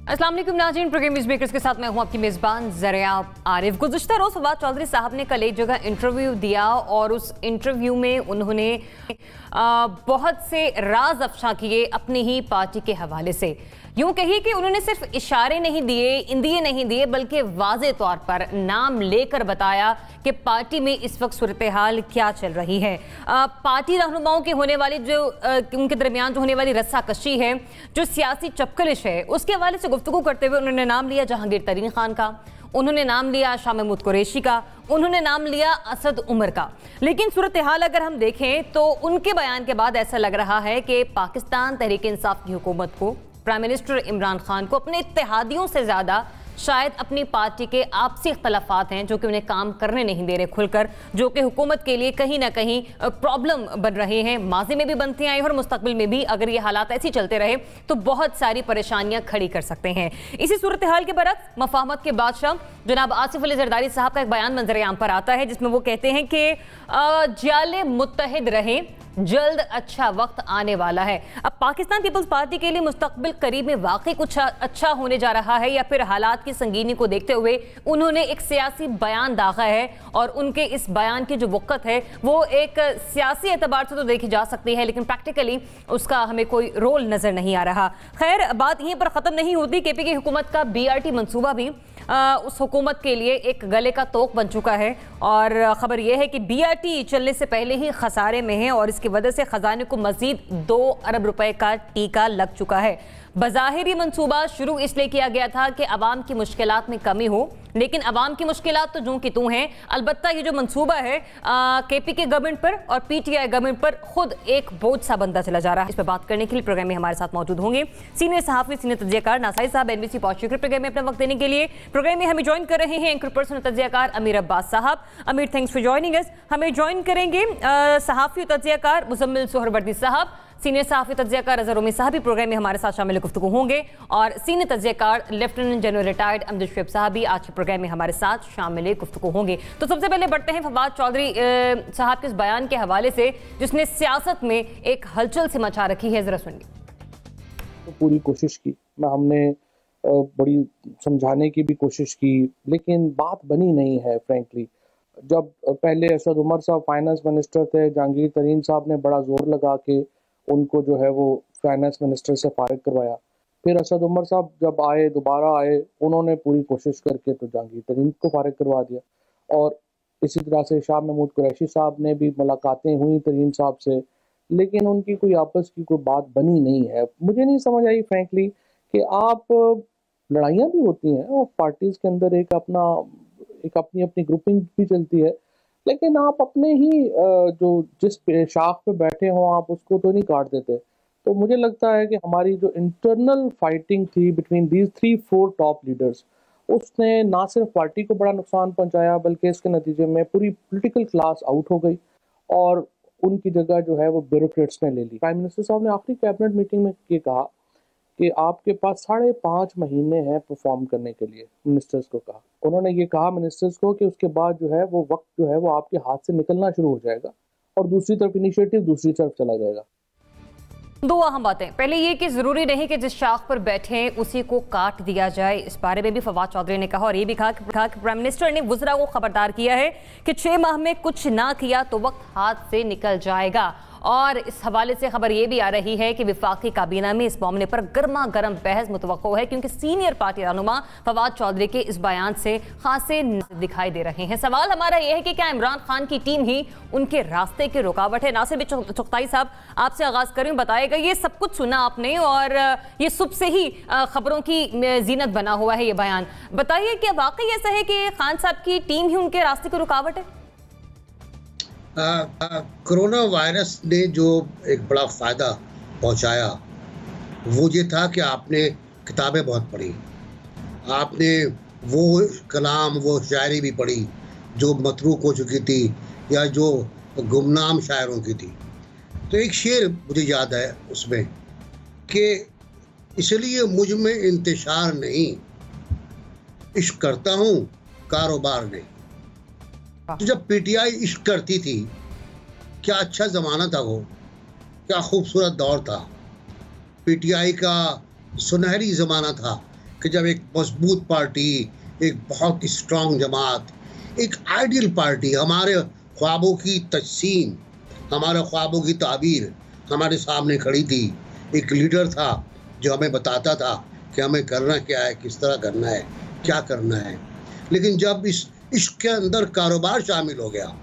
अस्सलाम वालेकुम नाज़रीन, प्रोग्राम न्यूज़ मेकर्स के साथ मैं हूं आपकी मेज़बान ज़रिया आरिफ। गुज़िश्ता रोज़ फवाद चौधरी साहब ने कल एक जगह इंटरव्यू दिया और उस इंटरव्यू में उन्होंने बहुत से राज अफशा किए अपनी ही पार्टी के हवाले से। यूं कहिए कि उन्होंने सिर्फ इशारे नहीं दिए, इंदिए नहीं दिए, बल्कि वाज़े तौर पर नाम लेकर बताया कि पार्टी में इस वक्त सूरत हाल क्या चल रही है। पार्टी रहनुमाओं की होने वाली जो उनके दरमियान जो होने वाली रस्साकशी है, जो सियासी चपकलिश है, उसके हवाले से गुफ्तगू करते हुए उन्होंने नाम लिया जहांगीर तरीन खान का, उन्होंने नाम लिया शाह महमूद कुरैशी का, उन्होंने नाम लिया असद उमर का। लेकिन सूरत हाल अगर हम देखें तो उनके बयान के बाद ऐसा लग रहा है कि पाकिस्तान तहरीक इंसाफ की हुकूमत को, प्राइम मिनिस्टर इमरान खान को अपने इत्तेहादियों से ज़्यादा शायद अपनी पार्टी के आपसी इख्तलाफात हैं जो कि उन्हें काम करने नहीं दे रहे खुलकर, जो कि हुकूमत के लिए कहीं ना कहीं प्रॉब्लम बन रहे हैं। माजी में भी बनती आई और मुस्तकबिल में भी अगर ये हालात ऐसे चलते रहे तो बहुत सारी परेशानियां खड़ी कर सकते हैं। इसी सूरत हाल के बरक्स मफाहमत के बादशाह जनाब आसिफ अली जरदारी साहब का एक बयान मंजर-ए-आम पर आता है जिसमें वो कहते हैं कि जाले मुत्तहिद रहें, जल्द अच्छा वक्त आने वाला है। अब पाकिस्तान पीपल्स पार्टी के लिए मुस्तकबिल करीब में वाकई कुछ अच्छा होने जा रहा है या फिर हालात की संगीनी को देखते हुए उन्होंने एक सियासी बयान दागा है और उनके इस बयान की जो वक़्त है वो एक सियासी एतबार से तो देखी जा सकती है लेकिन प्रैक्टिकली उसका हमें कोई रोल नजर नहीं आ रहा। खैर, बात यहीं पर ख़त्म नहीं होती। केपी की हुकूमत का BRT मंसूबा भी उस हुकूमत के लिए एक गले का तोक बन चुका है और ख़बर यह है कि BRT चलने से पहले ही खसारे में है और इसकी वजह से खजाने को मजीद 2 अरब रुपए का टीका लग चुका है। बज़ाहिर मंसूबा शुरू इसलिए किया गया था कि अवाम की मुश्किलात में कमी हो, लेकिन अवाम की मुश्किलात तो जूं की तूं हैं। अलबत्ता ये जो मंसूबा है KP के गवर्नमेंट पर और PTI गवर्नमेंट पर खुद एक बोझ सा बनता चला जा रहा है। इस पर बात करने के लिए प्रोग्राम में हमारे साथ मौजूद होंगे सीनियर सहाफ़ी, सीनियर तज्ज़ियाकार नासाई साहब, NBC पहुंच चुके प्रोग्राम में अपना वक्त देने के लिए। प्रोग्राम में हमें ज्वाइन कर रहे हैं एंकर पर्सन तज्ज़ियाकार अमीर अब्बास साहब। अमीर, थैंक्स फॉर ज्वाइनिंग अस। हमें ज्वाइन करेंगे सहाफ़ी तज्ज़ियाकार मुज़म्मिल सोहरवर्दी साहब, सीनियर सहाफ़ी तज्ज़ियाकार अज़हर उम्मी साहब भी प्रोग्राम में हमारे साथ शामिल गुफ्तगू होंगे और सीनियर तज्ज़ियाकार lieutenant general retired Amjad Shoaib साहब भी आज के प्रोग्राम में हमारे साथ शामिल गुफ्तगू होंगे। तो सबसे पहले बढ़ते हैं फवाद चौधरी साहब के इस बयान के हवाले से जिसने सियासत में एक हलचल से मचा रखी है, जरा सुनिए। तो पूरी कोशिश की, हमने बड़ी समझाने की भी कोशिश की, लेकिन बात बनी नहीं है फ्रेंकली। जब पहले असद उमर साहब फाइनेंस मिनिस्टर थे, जहांगीर तरीन साहब ने बड़ा जोर लगा के उनको जो है वो फाइनेंस मिनिस्टर से फारिग करवाया। फिर असद उमर साहब जब आए, दोबारा आए, उन्होंने पूरी कोशिश करके तो जहांगीर तरीन को फारिग करवा दिया। और इसी तरह से शाह महमूद कुरैशी साहब ने भी मुलाकातें हुई तरीन साहब से, लेकिन उनकी कोई आपस की कोई बात बनी नहीं है। मुझे नहीं समझ आई फ्रेंकली कि आप लड़ाइयाँ भी होती हैं और पार्टीज के अंदर एक अपनी अपनी ग्रुपिंग भी चलती है, लेकिन आप अपने ही जो जिस शाख पे बैठे हो आप उसको तो नहीं काट देते। तो मुझे लगता है कि हमारी जो इंटरनल फाइटिंग थी बिटवीन दीज 3-4 टॉप लीडर्स, उसने ना सिर्फ पार्टी को बड़ा नुकसान पहुंचाया बल्कि इसके नतीजे में पूरी पॉलिटिकल क्लास आउट हो गई और उनकी जगह जो है वो ब्यूरोक्रेट्स ने ले ली। प्राइम मिनिस्टर साहब ने आखिरी कैबिनेट मीटिंग में ये कहा कि आपके पास 5.5 महीने हैं परफॉर्म करने के लिए। मिनिस्टर्स को कहा, उन्होंने ये कहा मिनिस्टर्स को कि उसके बाद जो है वो वक्त जो है वो आपके हाथ से निकलना शुरू हो जाएगा और दूसरी तरफ इनिशिएटिव दूसरी तरफ चला जाएगा। दो अहम बातें, पहले ये कि जरूरी नहीं कि जिस शाख पर बैठे उसी को काट दिया जाए। इस बारे में भी फवाद चौधरी ने कहा और ये भी कहा कि प्राइम मिनिस्टर ने वुज़रा को खबरदार किया है कि 6 माह में कुछ ना किया तो वक्त हाथ से निकल जाएगा। और इस हवाले से खबर ये भी आ रही है कि विफाकी काबीना में इस मामले पर गर्मा गर्म बहस मुतवक्को है क्योंकि सीनियर पार्टी रहनुमा फवाद चौधरी के इस बयान से खासे दिखाई दे रहे हैं। सवाल हमारा यह है कि क्या इमरान खान की टीम ही उनके रास्ते की रुकावट है? नासिर चुगताई साहब, आपसे आगाज करूं, बताएगा ये सब कुछ सुना आपने और ये सुबह से ही खबरों की जीनत बना हुआ है ये बयान, बताइए क्या वाकई ऐसा है कि खान साहब की टीम ही उनके रास्ते की रुकावट है? कोरोना वायरस ने जो एक बड़ा फ़ायदा पहुंचाया वो ये था कि आपने किताबें बहुत पढ़ी, आपने वो कलाम वो शायरी भी पढ़ी जो मतरूक हो चुकी थी या जो गुमनाम शायरों की थी। तो एक शेर मुझे याद है उसमें कि इसलिए मुझ में इंतशार नहीं, इश्क करता हूँ कारोबार नहीं। तो जब PTI इश्क करती थी, क्या अच्छा ज़माना था वो, क्या खूबसूरत दौर था। PTI का सुनहरी ज़माना था कि जब एक मजबूत पार्टी, एक बहुत स्ट्रांग जमात, एक आइडियल पार्टी, हमारे ख्वाबों की तजसीम, हमारे ख्वाबों की ताबीर हमारे सामने खड़ी थी, एक लीडर था जो हमें बताता था कि हमें करना क्या है, किस तरह करना है, क्या करना है। लेकिन जब इसके अंदर कारोबार शामिल हो गया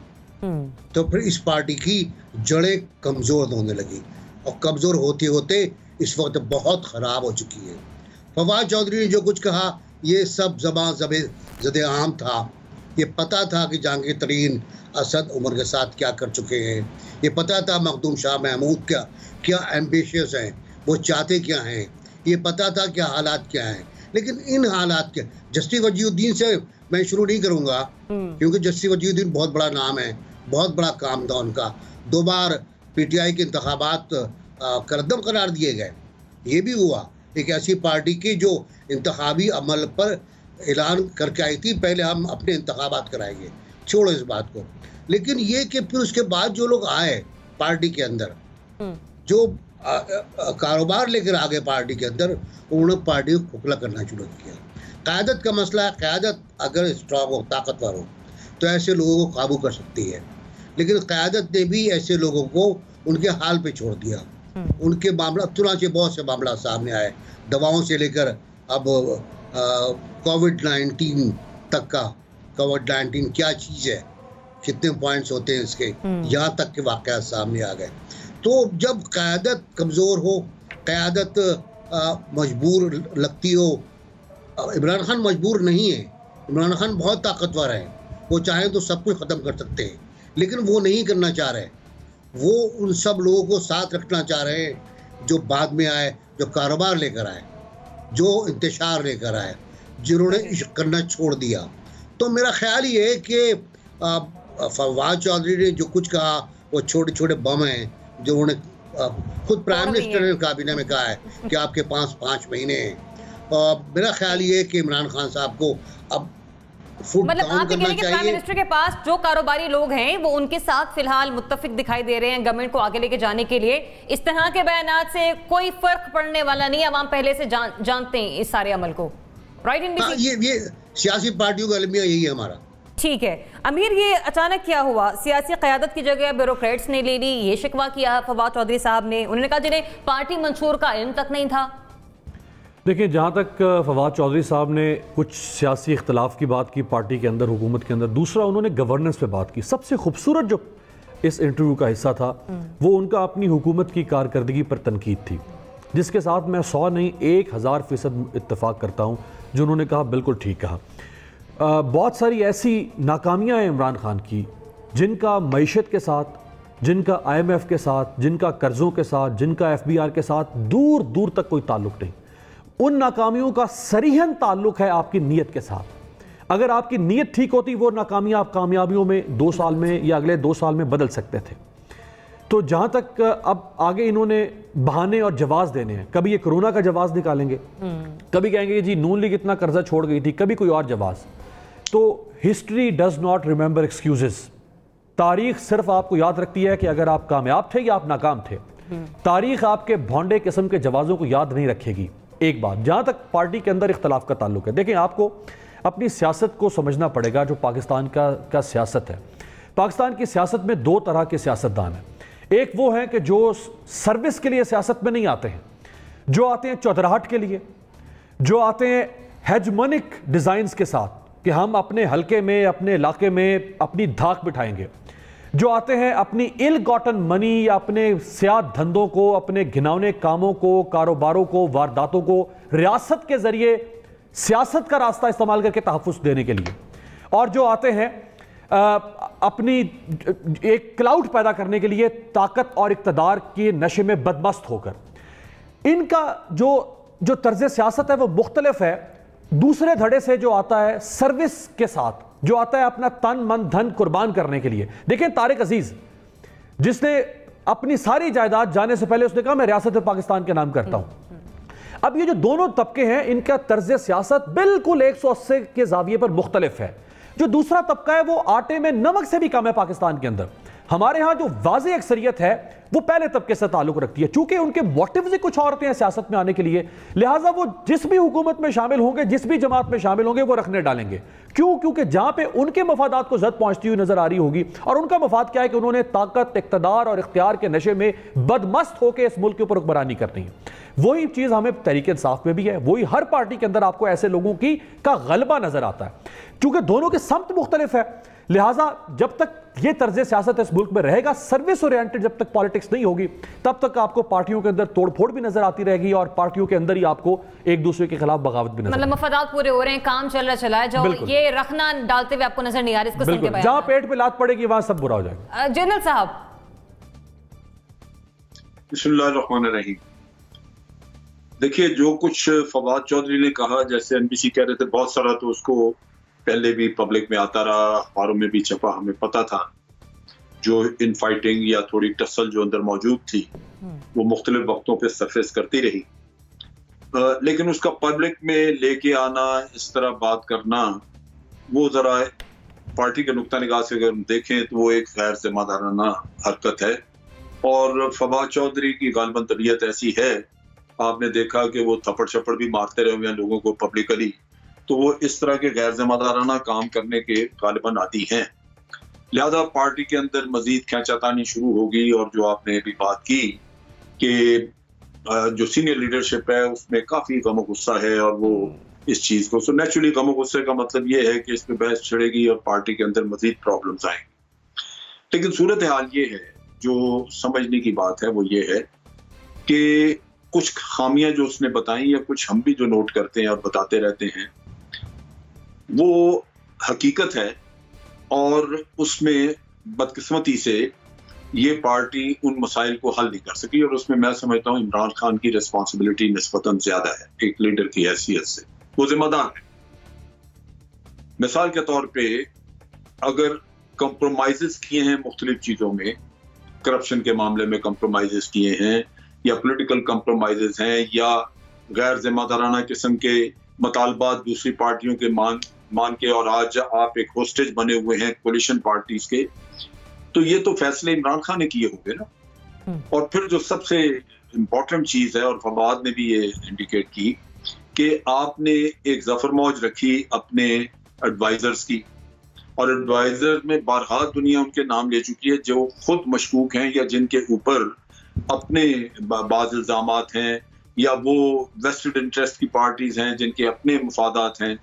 तो फिर इस पार्टी की जड़ें कमज़ोर होने लगी, और कमज़ोर होते होते इस वक्त बहुत ख़राब हो चुकी है। फवाद चौधरी ने जो कुछ कहा ये सब ज़बान-ज़द-आम था। ये पता था कि जहांगीर तरीन असद उमर के साथ क्या कर चुके हैं, ये पता था मखदूम शाह महमूद क्या एम्बिशियस हैं, वो चाहते क्या हैं, ये पता था क्या हालात क्या हैं। लेकिन इन हालात के जस्टिस वजीउद्दीन से मैं शुरू नहीं करूँगा, क्योंकि जस्टिस वजीउद्दीन बहुत बड़ा नाम है, बहुत बड़ा काम था उनका। 2 बार PTI के इंतखाबात करदम करार दिए गए। ये भी हुआ एक ऐसी पार्टी की जो इंतखाबी अमल पर ऐलान करके आई थी, पहले हम अपने इंतखाबात कराएंगे, छोड़ो इस बात को। लेकिन ये कि फिर उसके बाद जो लोग आए पार्टी के अंदर, जो कारोबार लेकर आगे पार्टी के अंदर, उन्होंने पार्टी को खोखला करना शुरू किया। क़यादत का मसला है, क़यादत अगर स्ट्रॉन्ग हो, ताकतवर हो, तो ऐसे लोगों को काबू कर सकती है। लेकिन क़यादत ने भी ऐसे लोगों को उनके हाल पे छोड़ दिया। उनके मामला चुनाचे बहुत से मामला सामने आए, दवाओं से लेकर अब कोविड-19 तक का। कोविड-19 क्या चीज़ है, कितने पॉइंट्स होते हैं इसके, यहाँ तक के वाक़यात सामने आ गए। तो जब क़यादत कमज़ोर हो, क़यादत मजबूर लगती हो, इमरान खान मजबूर नहीं है, इमरान खान बहुत ताकतवर है, वो चाहें तो सब कुछ ख़त्म कर सकते हैं, लेकिन वो नहीं करना चाह रहे। वो उन सब लोगों को साथ रखना चाह रहे हैं जो बाद में आए, जो कारोबार लेकर आए, जो इंतशार लेकर आए, जिन्होंने इश्क करना छोड़ दिया। तो मेरा ख्याल ये है कि फवाद चौधरी ने जो कुछ कहा वो छोटे छोटे बम हैं, जो उन्होंने खुद प्राइम मिनिस्टर ने काबीना में कहा है कि आपके पास 5 महीने हैं। और मेरा ख्याल ये है कि इमरान खान साहब को अब मतलब आप ये कह रहे हैं कि प्राइम मिनिस्टर के पास जो कारोबारी लोग हैं वो उनके साथ फिलहाल मुत्तफिक दिखाई दे रहे हैं गवर्नमेंट को आगे लेके जाने के लिए। इस तरह के बयानात से कोई फर्क पड़ने वाला नहीं, अवाम पहले से जानते हैं इस सारे अमल को, राइट? ये सियासी पार्टियों का अलमिया यही है हमारा। ठीक है अमीर, ये अचानक क्या हुआ? सियासी क़यादत की जगह ब्यूरोक्रेट्स ने ले ली, ये शिकवा किया फवाद चौधरी साहब ने। उन्होंने कहा जिन्हें पार्टी मंशूर का इल्म तक नहीं था। देखिए, जहाँ तक फवाद चौधरी साहब ने कुछ सियासी इख्तलाफ की बात की पार्टी के अंदर, हुकूमत के अंदर, दूसरा उन्होंने गवर्नेंस पे बात की। सबसे खूबसूरत जो इस इंटरव्यू का हिस्सा था वो उनका अपनी हुकूमत की कारकर्दगी पर तनकीद थी, जिसके साथ मैं 100 नहीं 1000% इत्तेफाक करता हूँ। जो उन्होंने कहा बिल्कुल ठीक कहा। बहुत सारी ऐसी नाकामियाँ हैं इमरान खान की, जिनका मईशत के साथ, जिनका IMF के साथ, जिनका कर्ज़ों के साथ, जिनका FBR के साथ दूर दूर तक कोई ताल्लुक़ नहीं। उन नाकामियों का सरीहन ताल्लुक़ है आपकी नीयत के साथ। अगर आपकी नीयत ठीक होती, वो नाकामियाँ आप कामयाबियों में 2 साल में या अगले 2 साल में बदल सकते थे। तो जहाँ तक अब आगे इन्होंने बहाने और जवाब देने हैं, कभी ये कोरोना का जवाब निकालेंगे, कभी कहेंगे जी नून लीग इतना कर्जा छोड़ गई थी, कभी कोई और जवाब। तो history does not remember excuses. तारीख सिर्फ आपको याद रखती है कि अगर आप कामयाब थे या आप नाकाम थे। तारीख आपके भोंडे किस्म के जवाबों को याद नहीं रखेगी। एक बात, जहाँ तक पार्टी के अंदर इख्तलाफ का ताल्लुक है, देखें आपको अपनी सियासत को समझना पड़ेगा। जो पाकिस्तान का सियासत है, पाकिस्तान की सियासत में 2 तरह के सियासतदान हैं। एक वो हैं कि जो सर्विस के लिए सियासत में नहीं आते हैं, जो आते हैं चौधराहट के लिए, जो आते हैं हेजमोनिक डिज़ाइंस के साथ कि हम अपने हलके में, अपने इलाके में अपनी धाक बिठाएंगे, जो आते हैं अपनी इल गॉटन मनी या अपने सियाद धंधों को, अपने घिनौने कामों को, कारोबारों को, वारदातों को रियासत के जरिए सियासत का रास्ता इस्तेमाल करके तहफ़्फ़ुज़ देने के लिए, और जो आते हैं अपनी एक क्लाउड पैदा करने के लिए ताकत और इक़्तिदार के नशे में बदमस्त होकर। इनका जो तर्ज़ सियासत है वो मुख्तलिफ है दूसरे धड़े से जो आता है सर्विस के साथ, जो आता है अपना तन मन धन कुर्बान करने के लिए। देखें तारिक अजीज, जिसने अपनी सारी जायदाद जाने से पहले उसने कहा मैं रियासत पाकिस्तान के नाम करता हूं। अब ये जो दोनों तबके हैं, इनका तर्ज सियासत बिल्कुल 180 के जाविये पर मुख्तलिफ है। जो दूसरा तबका है वो आटे में नमक से भी कम है पाकिस्तान के अंदर। हमारे यहां जो वाज़ेह अक्सरियत है वो पहले तबके से ताल्लुक रखती है, चूंकि उनके मोटिव्स ही कुछ और होते हैं सियासत में आने के लिए, लिहाजा वो जिस भी हुकूमत में शामिल होंगे, जिस भी जमात में शामिल होंगे, वो रखने डालेंगे। क्यों? क्योंकि जहां पे उनके मफादात को जद पहुंचती हुई नजर आ रही होगी, और उनका मफाद क्या है कि उन्होंने ताकत, इख्तिदार और इख्तियार के नशे में बदमस्त होकर इस मुल्क के ऊपर हुक्मरानी करनी है। वही चीज हमें तहरीक इंसाफ में भी है, वही हर पार्टी के अंदर आपको ऐसे लोगों की का गलबा नजर आता है। क्योंकि दोनों के समत मुख्तलिफ है, लिहाजा जब तक ये तर्ज सियासत इस मुल्क में रहेगा, सर्विस ओरिएंटेड जब तक पॉलिटिक्स नहीं होगी, तब तक आपको पार्टियों के अंदर तोड़फोड़ भी नजर आती रहेगी और पार्टियों के अंदर ही आपको एक दूसरे के खिलाफ बगावत भी नजर, मतलब मफादात पूरे हो रहे हैं, काम चल रहा चला है, जो ये रखना डालते हुए आपको नजर नहीं आ रहा। इसको सुन के जहां पेट पे लात पड़ेगी वहां सब बुरा हो जाएगा। जनरल साहब, बिस्मिल्लाहिर्रहमानिर्रहीम। देखिए, जो कुछ फवाद चौधरी ने कहा, जैसे एनबीसी कह रहे थे, बहुत सारा तो उसको पहले भी पब्लिक में आता रहा, अखबारों में भी छपा, हमें पता था। जो इन फाइटिंग या थोड़ी टसल जो अंदर मौजूद थी वो मुख्तलिफ वक्तों पे सरफेस करती रही, लेकिन उसका पब्लिक में लेके आना, इस तरह बात करना, वो जरा पार्टी के नुक्ता निगाह से अगर देखें तो वो एक गैर जिम्मेदाराना हरकत है। और फवाद चौधरी की गालिबन तबीयत ऐसी है, आपने देखा कि वो थप्पड़ छप्पड़ भी मारते रहे हुए हैं लोगों को पब्लिकली, तो वो इस तरह के गैर जिम्मेदाराना काम करने के गालिबन आदी हैं। लिहाजा पार्टी के अंदर मजीद खींचातानी शुरू होगी। और जो आपने अभी बात की कि जो सीनियर लीडरशिप है उसमें काफी गम गुस्सा है, और वो इस चीज को, सो नेचुरली गम गुस्से का मतलब ये है कि इस पे बहस छिड़ेगी और पार्टी के अंदर मजीद प्रॉब्लम्स आएंगी। लेकिन सूरत हाल ये है, जो समझने की बात है वो ये है कि कुछ खामियां जो उसने बताई, या कुछ हम भी जो नोट करते हैं और बताते रहते हैं, वो हकीकत है। और उसमें बदकिस्मती से ये पार्टी उन मसाइल को हल नहीं कर सकी, और उसमें मैं समझता हूँ इमरान खान की रिस्पॉन्सिबिलिटी निस्बतन ज्यादा है एक लीडर की हैसियत से, वो जिम्मेदार है। मिसाल के तौर पे अगर कंप्रोमाइजेस किए हैं मुख्तलिफ चीजों में, करप्शन के मामले में कंप्रोमाइजेस किए हैं, या पॉलिटिकल कंप्रोमाइजेस हैं, या गैर जिम्मेदाराना किस्म के मुतालबात दूसरी पार्टियों के मान के, और आज आप एक होस्टेज बने हुए हैं कोलिशन पार्टीज के, तो ये तो फैसले इमरान खान ने किए होंगे ना। और फिर जो सबसे इम्पोर्टेंट चीज है, और फवाद ने भी ये इंडिकेट की, कि आपने एक जफर मौज रखी अपने एडवाइजर्स की, और एडवाइजर में बारहा दुनिया उनके नाम ले चुकी है जो खुद मशकूक हैं, या जिनके ऊपर अपने बाज़ इल्जामात हैं, या वो वेस्टेड इंटरेस्ट की पार्टीज हैं जिनके अपने मफादात हैं।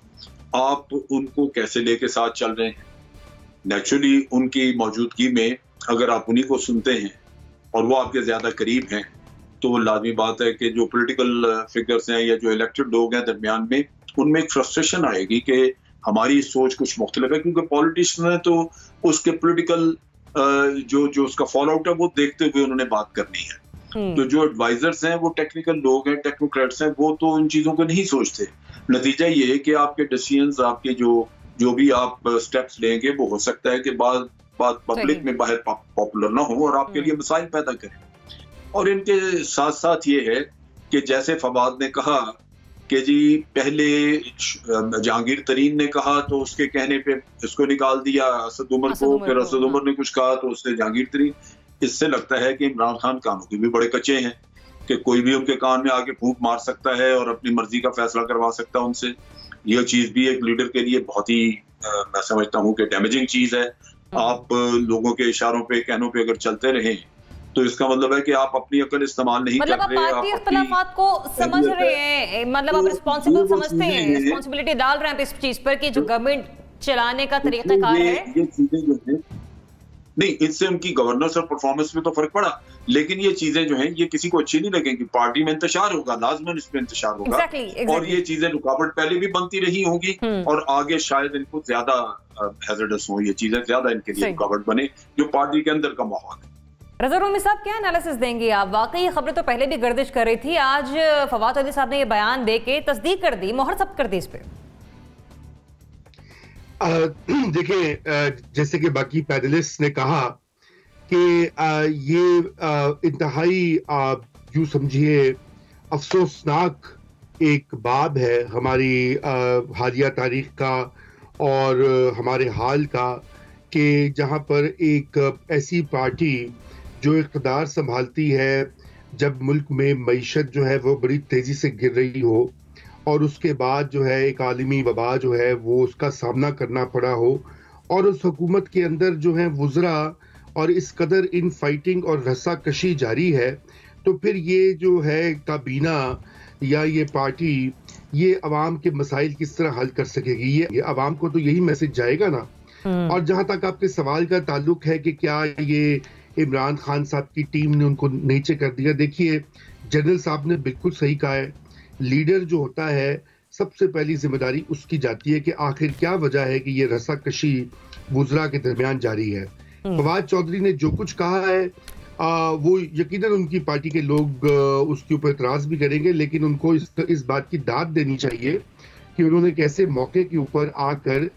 आप उनको कैसे लेके साथ चल रहे हैं? नेचुरली उनकी मौजूदगी में अगर आप उन्हीं को सुनते हैं और वो आपके ज्यादा करीब हैं, तो लाजमी बात है कि जो पॉलिटिकल फिगर्स हैं या जो इलेक्टेड लोग हैं दरमियान में, उनमें एक फ्रस्ट्रेशन आएगी कि हमारी सोच कुछ मुख्तलिफ है, क्योंकि पॉलिटिशियन है तो उसके पॉलिटिकल जो उसका फॉल आउट है वो देखते हुए उन्होंने बात करनी है। तो जो एडवाइजर्स हैं वो टेक्निकल लोग हैं, टेक्नोक्रेट्स हैं, वो तो इन चीजों को नहीं सोचते। नतीजा ये है कि आपके डिसीजंस, आपके जो भी आप स्टेप्स लेंगे, वो हो सकता है कि बात पब्लिक में बाहर पॉपुलर ना हो और आपके लिए मसाइल पैदा करें। और इनके साथ साथ ये है कि जैसे फवाद ने कहा कि जी पहले जहांगीर तरीन ने कहा तो उसके कहने पे इसको निकाल दिया असद उमर को, फिर असद उमर ने कुछ कहा तो उसने जहांगीर तरीन। इससे लगता है कि इमरान खान कानों के भी बड़े कच्चे हैं कि कोई भी उनके कान में आके फूंक मार सकता है और अपनी मर्जी का फैसला करवा सकता है उनसे। यह चीज भी एक लीडर के लिए बहुत ही मैं समझता हूँ कि डैमेजिंग चीज है। आप लोगों के इशारों पे, कहनों पे अगर चलते रहें तो इसका मतलब है कि आप अपनी अकल इस्तेमाल नहीं कर रहे। मतलब आप पार्टी इख्तिलाफात को समझ रहे हैं, मतलब आप रिस्पॉन्सिबल समझते हैं, रिस्पॉन्सिबिलिटी डाल रहे हैं इस चीज पर कि जो गवर्नमेंट चलाने का तरीकाकार है। ये चीजें जो है नहीं, इससे उनकी गवर्नेंस और परफॉर्मेंस में तो फर्क पड़ा, लेकिन ये चीजें जो हैं ये किसी को अच्छी नहीं लगेंगी। पार्टी में इंतशार होगा, लाजमन इसमें इंतशार होगा। exactly. और ये चीजें रुकावट पहले भी बनती रही होंगी और आगे शायद इनको ज्यादा हैजर्डस हो, ये चीजें ज्यादा इनके लिए रुकावट बने जो पार्टी के अंदर का माहौल है। रज़ा रूमी साहब, क्या एनालिसिस देंगे आप? वाकई ये खबरें तो पहले भी गर्दिश कर रही थी, आज फवाद चौधरी साहब ने ये बयान दे के तस्दीक कर दी, मोहर सब कर दी इस पे। देखिए, जैसे कि बाकी पैनलिस्ट ने कहा कि ये इंतहाई यूं समझिए अफसोसनाक एक बाब है हमारी हालिया तारीख का और हमारे हाल का, कि जहां पर एक ऐसी पार्टी जो इक़्तिदार संभालती है जब मुल्क में मईशत जो है वो बड़ी तेजी से गिर रही हो और उसके बाद जो है एक आलमी वबा जो है वो उसका सामना करना पड़ा हो और उस हुकूमत के अंदर जो है वुज़रा और इस कदर इन फाइटिंग और रस्साकशी जारी है, तो फिर ये जो है काबीना या ये पार्टी ये अवाम के मसाइल किस तरह हल कर सकेगी? ये अवाम को तो यही मैसेज जाएगा ना। और जहां तक आपके सवाल का ताल्लुक है कि क्या ये इमरान खान साहब की टीम ने उनको नीचे कर दिया, देखिए जनरल साहब ने बिल्कुल सही कहा है, लीडर जो होता है सबसे पहली जिम्मेदारी उसकी जाती है कि आखिर क्या वजह है कि ये रस्साकशी वुज़रा के दरमियान जारी है। फवाद चौधरी ने जो कुछ कहा है वो यकीनन उनकी पार्टी के लोग उसके ऊपर इतराज भी करेंगे, लेकिन उनको इस बात की दाद देनी चाहिए कि उन्होंने कैसे मौके के ऊपर आकर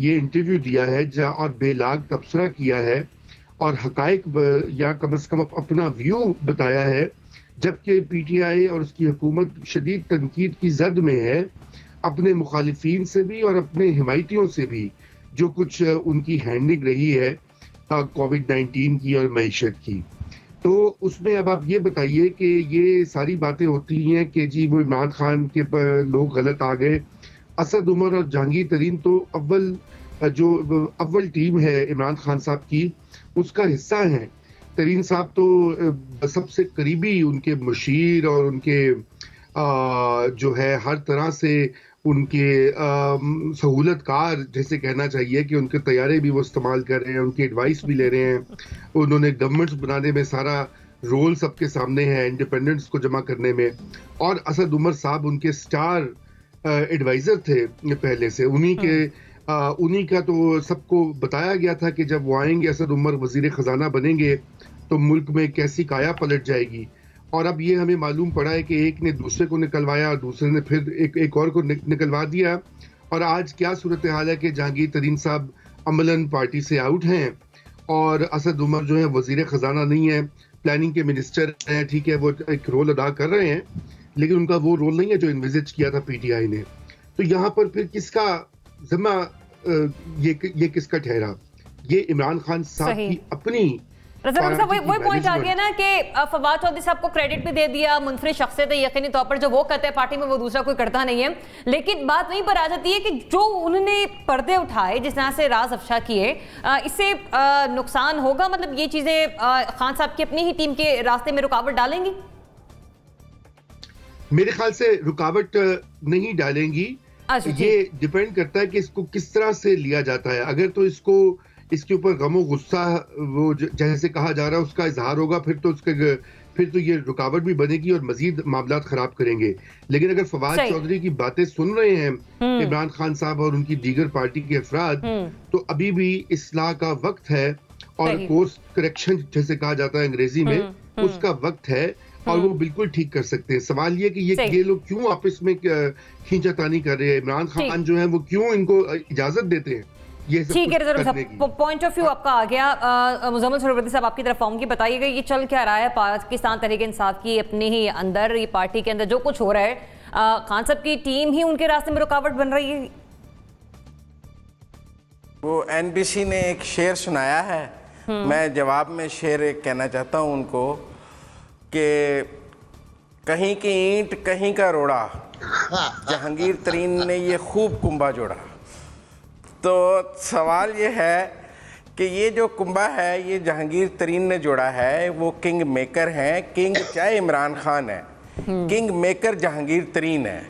ये इंटरव्यू दिया है और बेलाग तबसरा किया है और हकायक या कम से कम अपना व्यू बताया है, जबकि पीटीआई और उसकी हुकूमत शदीद तनकीद की जद में है अपने मुखालिफिन से भी और अपने हिमायतियों से भी, जो कुछ उनकी हैंडलिंग रही है कोविड-19 की और मईशत की। तो उसमें अब आप ये बताइए कि ये सारी बातें होती हैं कि जी वो इमरान खान के लोग गलत आ गए। असद उमर और जहांगीर तरीन तो अव्वल टीम है इमरान खान साहब की, उसका हिस्सा हैं। तरीन साहब तो सबसे करीबी उनके मुशीर और उनके जो है हर तरह से उनके सहूलतकार जैसे कहना चाहिए कि उनके तैयारे भी वो इस्तेमाल कर रहे हैं, उनकी एडवाइस भी ले रहे हैं। उन्होंने गवर्नमेंट्स बनाने में सारा रोल सबके सामने है, इंडिपेंडेंस को जमा करने में। और असद उमर साहब उनके स्टार एडवाइजर थे पहले से, उन्हीं का तो सबको बताया गया था कि जब वो आएंगे असद उमर वजीर खजाना बनेंगे तो मुल्क में कैसी काया पलट जाएगी। और अब ये हमें मालूम पड़ा है कि एक ने दूसरे को निकलवाया और दूसरे ने फिर एक और को निकलवा दिया। और आज क्या सूरत हाल है कि जहांगीर तरीन साहब अमलन पार्टी से आउट हैं और असद उमर जो है वजीर खजाना नहीं है, प्लानिंग के मिनिस्टर हैं, ठीक है, वो एक रोल अदा कर रहे हैं, लेकिन उनका वो रोल नहीं है जो इन्विजिट किया था पीटीआई ने। तो यहाँ पर फिर किसका जिम्मा ये किसका ठहरा? ये इमरान खान साहब की अपनी वही पॉइंट आ गया ना कि फवाद चौधरी साहब को क्रेडिट भी दे दिया, मुनफरिद शख्सियत है, यकीनी तौर पर जो वो करते हैं पार्टी में वो दूसरा कोई करता नहीं है। लेकिन बात वहीं पर आ जाती है कि जो उन्होंने पर्दे उठाए, जिस तरह से राज अफशा किए, इससे नुकसान होगा? मतलब ये चीजें खान साहब की अपनी ही टीम के रास्ते में रुकावट डालेंगी? मेरे ख्याल से रुकावट नहीं डालेंगी। ये डिपेंड करता है कि इसको किस तरह से लिया जाता है। अगर तो इसके ऊपर गमो गुस्सा वो जैसे कहा जा रहा है उसका इजहार होगा, फिर तो ये रुकावट भी बनेगी और मजीद मामला खराब करेंगे। लेकिन अगर फवाद चौधरी की बातें सुन रहे हैं इमरान खान साहब और उनकी दीगर पार्टी के अफराद, तो अभी भी इस्लाह का वक्त है और कोर्स करेक्शन जैसे कहा जाता है अंग्रेजी में, उसका वक्त है और वो बिल्कुल ठीक कर सकते हैं। सवाल ये कि ये लोग क्यों आपस में खींचातानी कर रहे हैं? इमरान खान जो है वो क्यों इनको इजाजत देते हैं? ठीक है, पॉइंट ऑफ व्यू आपका आ गया। मुजम्मिल सरवरदी साहब, आपकी तरफ आऊंगी, बताइएगा ये चल क्या रहा है पाकिस्तान तहरीक इंसाफ की अपने ही अंदर, ये पार्टी के अंदर जो कुछ हो रहा है, खान साहब की टीम ही उनके रास्ते में रुकावट बन रही है? वो एनबीसी ने एक शेर सुनाया है, मैं जवाब में शेर एक कहना चाहता हूं उनको कि कहीं की ईंट कहीं का रोड़ा, जहांगीर तरीन ने ये खूब कुंभा जोड़ा। तो सवाल ये है कि ये जो कुंभा है ये जहांगीर तरीन ने जोड़ा है, वो किंग मेकर हैं। किंग चाहे इमरान खान है, किंग मेकर जहांगीर तरीन है।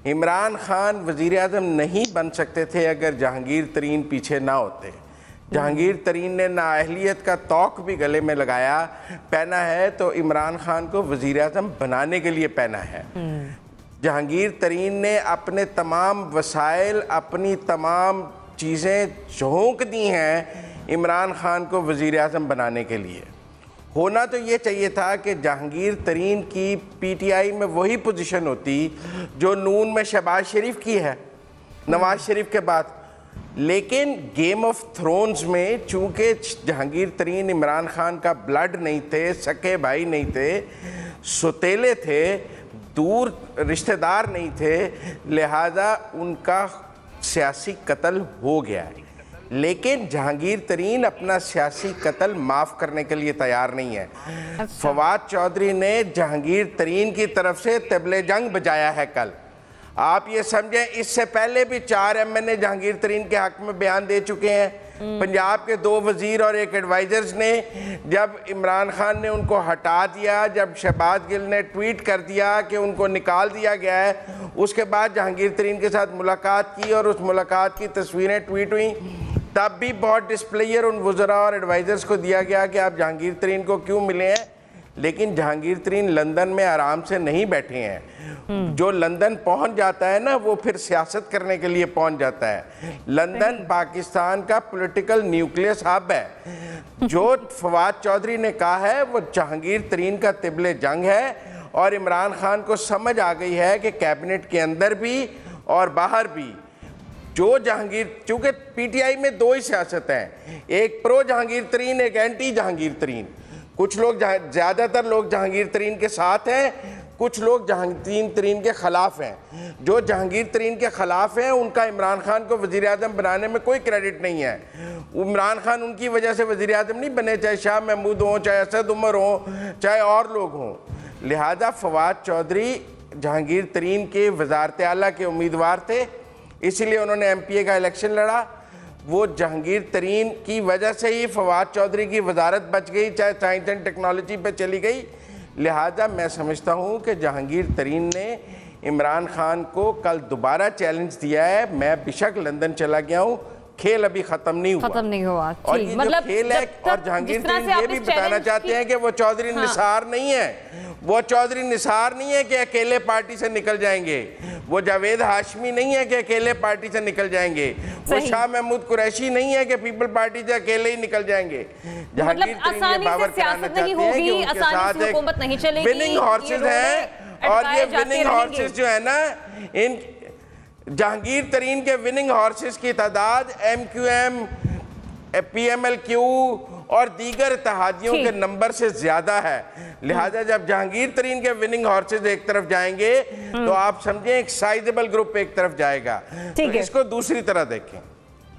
इमरान खान वज़ीर आज़म नहीं बन सकते थे अगर जहांगीर तरीन पीछे ना होते। जहांगीर तरीन ने नाअहलियत का तौक भी गले में लगाया, पहना है तो इमरान खान को वज़ीर आज़म बनाने के लिए पहना है। जहांगीर तरीन ने अपने तमाम वसाइल, अपनी तमाम चीज़ें झोंक दी हैं इमरान खान को वज़ीर आज़म बनाने के लिए। होना तो ये चाहिए था कि जहांगीर तरीन की पीटीआई में वही पोजीशन होती जो नून में शहबाज शरीफ की है नवाज शरीफ के बाद। लेकिन गेम ऑफ थ्रोन्स में चूंकि जहांगीर तरीन इमरान खान का ब्लड नहीं थे, सके भाई नहीं थे, सुतेले थे, दूर रिश्तेदार नहीं थे, लिहाजा उनका सियासी कत्ल हो गया है। लेकिन जहांगीर तरीन अपना सियासी कत्ल माफ़ करने के लिए तैयार नहीं है। फवाद चौधरी ने जहांगीर तरीन की तरफ से तबले जंग बजाया है कल। आप ये समझें, इससे पहले भी 4 MNA जहांगीर तरीन के हक में बयान दे चुके हैं। पंजाब के 2 वजीर और 1 एडवाइजर्स ने, जब इमरान खान ने उनको हटा दिया, जब शहबाज गिल ने ट्वीट कर दिया कि उनको निकाल दिया गया है, उसके बाद जहांगीर तरीन के साथ मुलाकात की और उस मुलाकात की तस्वीरें ट्वीट हुई। तब भी बहुत डिस्प्लेयर उन वज़रा और एडवाइजर्स को दिया गया कि आप जहांगीर तरीन को क्यों मिले हैं, लेकिन जहांगीर तरीन लंदन में आराम से नहीं बैठे हैं। जो लंदन पहुंच जाता है ना, वो फिर सियासत करने के लिए पहुंच जाता है। लंदन पाकिस्तान का पॉलिटिकल न्यूक्लियस हब है। जो फवाद चौधरी ने कहा है वो जहांगीर तरीन का तिबले जंग है, और इमरान खान को समझ आ गई है कि कैबिनेट के अंदर भी और बाहर भी जो जहांगीर, चूँकि PTI में 2 ही सियासत हैं, एक प्रो जहांगीर तरीन, एक एंटी जहांगीर तरीन। कुछ लोग, ज़्यादातर लोग जहांगीर तरीन के साथ हैं, कुछ लोग जहांगीर तरीन के ख़िलाफ़ हैं। जो जहांगीर तरीन के ख़िलाफ़ हैं उनका इमरान खान को वज़ीर आज़म बनाने में कोई क्रेडिट नहीं है। इमरान खान उनकी वजह से वज़ीर आज़म नहीं बने, चाहे शाह महमूद हों, चाहे असद उमर हों, चाहे और लोग हों। लिहाजा फवाद चौधरी जहांगीर तरीन के वज़ारत आला के उम्मीदवार थे, इसलिए उन्होंने MPA का इलेक्शन लड़ा। वो जहांगीर तरीन की वजह से ही फवाद चौधरी की वजारत बच गई, चाहे साइंस एंड टेक्नोलॉजी पे चली गई। लिहाजा मैं समझता हूँ कि जहांगीर तरीन ने इमरान खान को कल दोबारा चैलेंज दिया है। मैं बेशक लंदन चला गया हूँ, खेल अभी खत्म नहीं हुआ। और ये मतलब खेल है, और जहांगीर तरीन ये भी बताना चाहते हैं कि वो चौधरी निसार नहीं है। वो चौधरी निसार नहीं है कि अकेले पार्टी से निकल जाएंगे। वो जावेद हाशमी नहीं है कि अकेले पार्टी से निकल जाएंगे। वो शाह महमूद कुरैशी नहीं है कि पीपल पार्टी से अकेले ही निकल जाएंगे। जहांगीर तरीन ये बावर कराना चाहते हैं कि उनके साथ एक विनिंग हॉर्सेस हैं, और ये विनिंग हॉर्सेस जो है ना, इन जहांगीर तरीन के विनिंग हॉर्सेस की तादाद MQM, PMLQ और दीगर इत्तेहादियों के नंबर से ज्यादा है। लिहाजा जब जहांगीर तरीन के विनिंग हॉर्सेस एक तरफ जाएंगे तो आप समझें एक साइजेबल ग्रुप एक तरफ जाएगा। तो इसको दूसरी तरह देखें।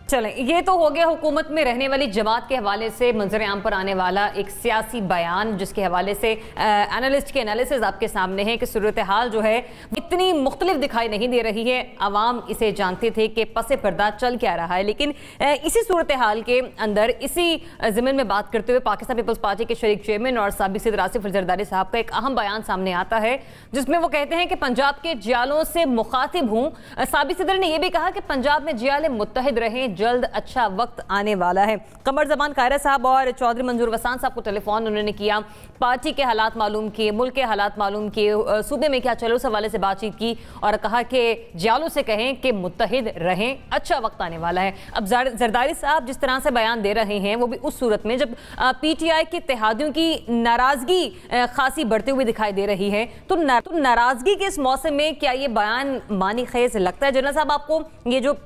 चलें, ये तो हो गया हुकूमत में रहने वाली जमात के हवाले से मंजर आम पर आने वाला एक सियासी बयान, जिसके हवाले से एनालिस्ट के एनालिसिस आपके सामने है कि सूरत हाल जो है इतनी मुख्तलिफ दिखाई नहीं दे रही है। आवाम इसे जानते थे कि पसे पर्दा चल क्या रहा है, लेकिन इसी सूरत हाल के अंदर, इसी ज़मीन में बात करते हुए पाकिस्तान पीपल्स पार्टी के शरीक चेयरमैन और साबिक सदर आसिफ अली जरदारी साहब का एक अहम बयान सामने आता है, जिसमें वो कहते हैं कि पंजाब के जियालों से मुखातिब हूँ। साबिक सदर ने यह भी कहा कि पंजाब में जियाले मुत्तहिद रहें, जल्द अच्छा वक्त आने वाला है। कमर जमान कायरा साहब और चौधरी मंजूर वसान साहब को टेलीफोन उन्होंने किया, पार्टी के हालात मालूम किए, मुल्क के हालात मालूम किए, सूबे में क्या चलो उस हवाले से बातचीत की, और कहा कि जियालों से कहें कि मुत्तहिद रहें, अच्छा वक्त आने वाला है। अब जरदारी साहब जिस तरह से बयान दे रहे हैं, वो भी उस सूरत में जब PTI के इत्तेहादियों की नाराजगी खासी बढ़ते हुए दिखाई दे रही है, तो नाराजगी के इस मौसम में क्या ये बयान मानी खेज लगता है जनरल साहब आपको, ये जो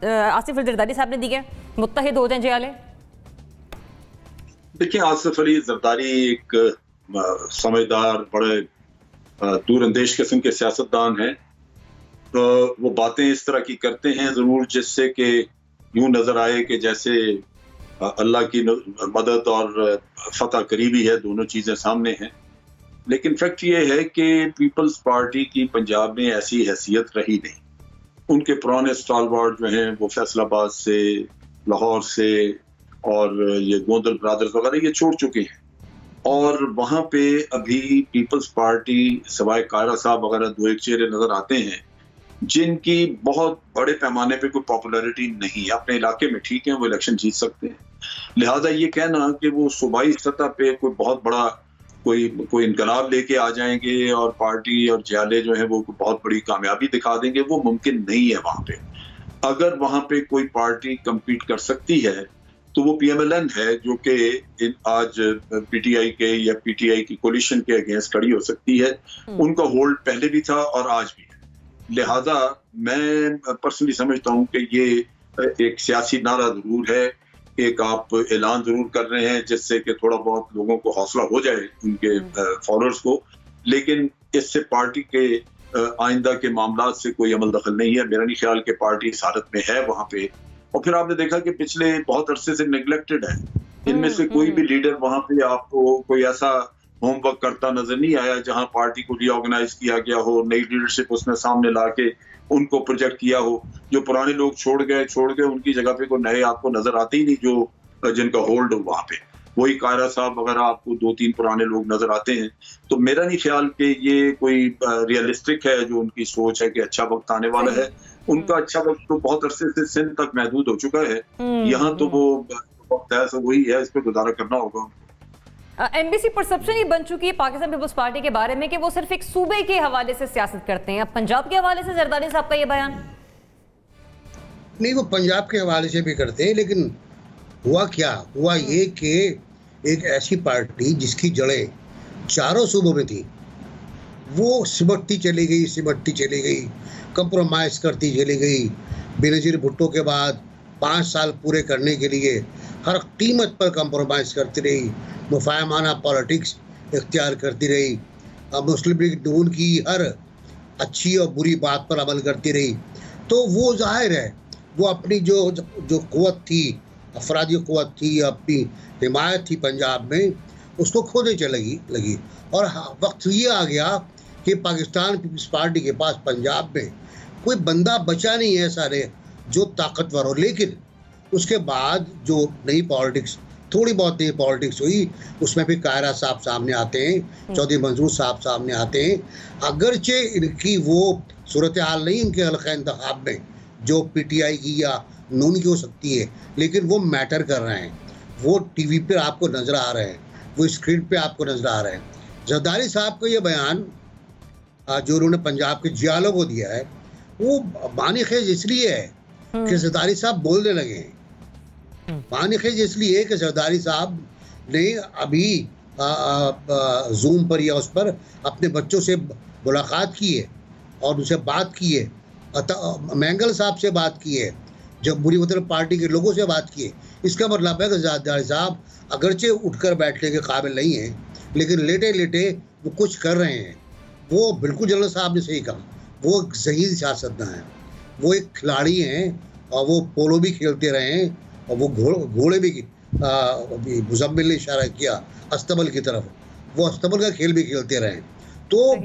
आसिफ अली जरदारी साहब ने दी है, मुत्तहिद हो जाएं जियाले? देखिए, आसिफ अली जरदारी एक समझदार, बड़े दूरअंदेश किस्म के सियासतदान हैं। तो वो बातें इस तरह की करते हैं जरूर जिससे कि यूं नजर आए कि जैसे अल्लाह की मदद और फतह करीबी है, दोनों चीजें सामने हैं। लेकिन फैक्ट ये है कि पीपल्स पार्टी की पंजाब में ऐसी हैसियत रही नहीं। उनके पुराने स्टालवार्ड जो हैं वो फैसलाबाद से, लाहौर से और ये गोंदल ब्रदर्स वगैरह ये छोड़ चुके हैं, और वहाँ पे अभी पीपल्स पार्टी सवाए कायरा साहब वगैरह 2-1 चेहरे नजर आते हैं जिनकी बहुत बड़े पैमाने पे कोई पॉपुलैरिटी नहीं है। अपने इलाके में ठीक है, वो इलेक्शन जीत सकते हैं। लिहाजा ये कहना कि वो सूबाई सतह पे कोई बहुत बड़ा कोई इनकलाब लेके आ जाएंगे और पार्टी और जियाले जो है वो बहुत बड़ी कामयाबी दिखा देंगे, वो मुमकिन नहीं है। वहां पे अगर वहां पे कोई पार्टी कम्पीट कर सकती है तो वो PMLN है, जो कि आज PTI के या PTI की कोलिशन के अगेंस्ट खड़ी हो सकती है। उनका होल्ड पहले भी था और आज भी है। लिहाजा मैं पर्सनली समझता हूँ कि ये एक सियासी नारा जरूर है, एक आप ऐलान जरूर कर रहे हैं जिससे कि थोड़ा बहुत लोगों को हौसला हो जाए उनके फॉलोअर्स को, लेकिन इससे पार्टी के आइंदा के मामला से कोई अमल दखल नहीं है। मेरा नहीं ख्याल कि पार्टी इस हालत में है वहाँ पे और फिर आपने देखा कि पिछले बहुत अरसे से नेग्लेक्टेड है। इनमें से कोई भी लीडर वहां पे आपको कोई ऐसा होमवर्क करता नजर नहीं आया जहां पार्टी को रीऑर्गेनाइज किया गया हो, नई लीडरशिप उसने सामने लाके उनको प्रोजेक्ट किया हो। जो पुराने लोग छोड़ गए उनकी जगह पे कोई नए आपको नजर आते ही नहीं जो जिनका होल्ड हो वहां पे। वही कायरा साहब वगैरह आपको 2-3 पुराने लोग नजर आते हैं। तो मेरा नहीं ख्याल कि ये कोई रियलिस्टिक है जो उनकी सोच है कि अच्छा वक्त आने वाला है। उनका अच्छा वक्त तो बहुत अरसे से सिंध तक महदूद हो चुका है। यहाँ तो वो वक्त है, वही है, इस पर गुजारा करना होगा। एनबीसी परसेप्शन ही बन चुकी है पाकिस्तान पीपल्स पार्टी के बारे में कि वो सिर्फ एक सूबे के हवाले से सियासत करते हैं। अब पंजाब के हवाले से जरदारी साहब का ये बयान नहीं, वो पंजाब के हवाले से भी करते हैं, लेकिन हुआ क्या, हुआ ये कि एक ऐसी पार्टी जिसकी जड़ें चारों सूबों में थी, वो सिमटती चली गई, कंप्रोमाइज करती चली गई। बेनजीर भुट्टो के बाद 5 साल पूरे करने के लिए हर कीमत पर कंप्रोमाइज करती रही, मुफाहमाना पॉलिटिक्स इख्तियार करती रही, मुस्लिम लीग नून की हर अच्छी और बुरी बात पर अमल करती रही। तो वो जाहिर है वो अपनी जो क़ुव्वत थी, अफरादी क़ुव्वत थी, अपनी हिमायत थी पंजाब में, उसको खोने चली लगी। और वक्त ये आ गया कि पाकिस्तान पीपल्स पार्टी के पास पंजाब में कोई बंदा बचा नहीं है सारे जो ताकतवर हो। लेकिन उसके बाद जो नई पॉलिटिक्स, थोड़ी बहुत नई पॉलिटिक्स हुई, उसमें भी कायरा साहब सामने आते हैं, चौधरी मंजूर साहब सामने आते हैं। अगरचे इनकी वो सूरत हाल नहीं इनके हल्का इंतखाब में जो पीटीआई की या नून की हो सकती है, लेकिन वो मैटर कर रहे हैं, वो टीवी पे आपको नजर आ रहे हैं, वो स्क्रीन पे आपको नजर आ रहे हैं। जरदारी साहब का ये बयान जो उन्होंने पंजाब के जियालों को दिया है, वो बानीखेज इसलिए है कि जरदारी साहब बोलने लगे हैं। बानीखेज इसलिए कि जरदारी साहब ने अभी जूम पर या उस पर अपने बच्चों से मुलाकात की है और उनसे बात की है, मैंगल साहब से बात की है, जमहूरी वतन पार्टी के लोगों से बात की है। इसका मतलब है कि जरदारी साहब अगरचे उठकर बैठने के काबिल नहीं हैं, लेकिन लेटे लेटे वो कुछ कर रहे हैं। वो बिल्कुल जनरल साहब ने सही कहा, वो एक जहीद सियासतदान है, वो एक खिलाड़ी हैं और वो पोलो भी खेलते रहे हैं और वो घोड़े भी मुजम्मिल ने इशारा किया अस्तबल की तरफ, वो अस्तबल का खेल भी खेलते रहे। तो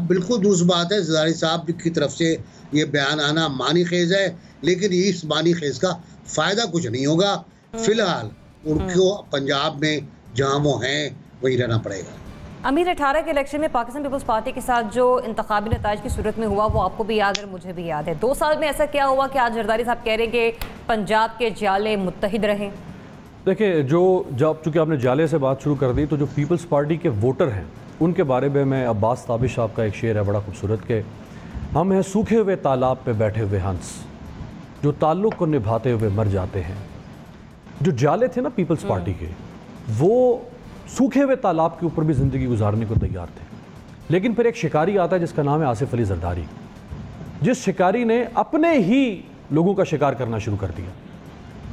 बिल्कुल दुरुस्त बात है, जरदारी साहब की तरफ से ये बयान आना मानी खेज है, लेकिन इस मानी खेज का फ़ायदा कुछ नहीं होगा। फिलहाल उनको पंजाब में जहाँ वो हैं वहीं रहना पड़ेगा। अमीर 18 के इलेक्शन में पाकिस्तान पीपल्स पार्टी के साथ जो इंतखाबी नताइज की सूरत में हुआ वो आपको भी याद है, मुझे भी याद है। 2 साल में ऐसा क्या हुआ कि आज जरदारी साहब कह रहे हैं कि पंजाब के जाले मुत्तहिद रहें? देखिए, जब चूँकि आपने जाले से बात शुरू कर दी, तो जो पीपल्स पार्टी के वोटर हैं उनके बारे में मैं अब्बास ताबिश साहब का एक शेर है बड़ा खूबसूरत के, हम हैं सूखे हुए तालाब पे बैठे हुए हंस जो ताल्लुक़ को निभाते हुए मर जाते हैं। जो जाले थे ना पीपल्स पार्टी के, वो सूखे हुए तालाब के ऊपर भी ज़िंदगी गुजारने को तैयार थे। लेकिन फिर एक शिकारी आता है जिसका नाम है आसिफ अली जरदारी, जिस शिकारी ने अपने ही लोगों का शिकार करना शुरू कर दिया।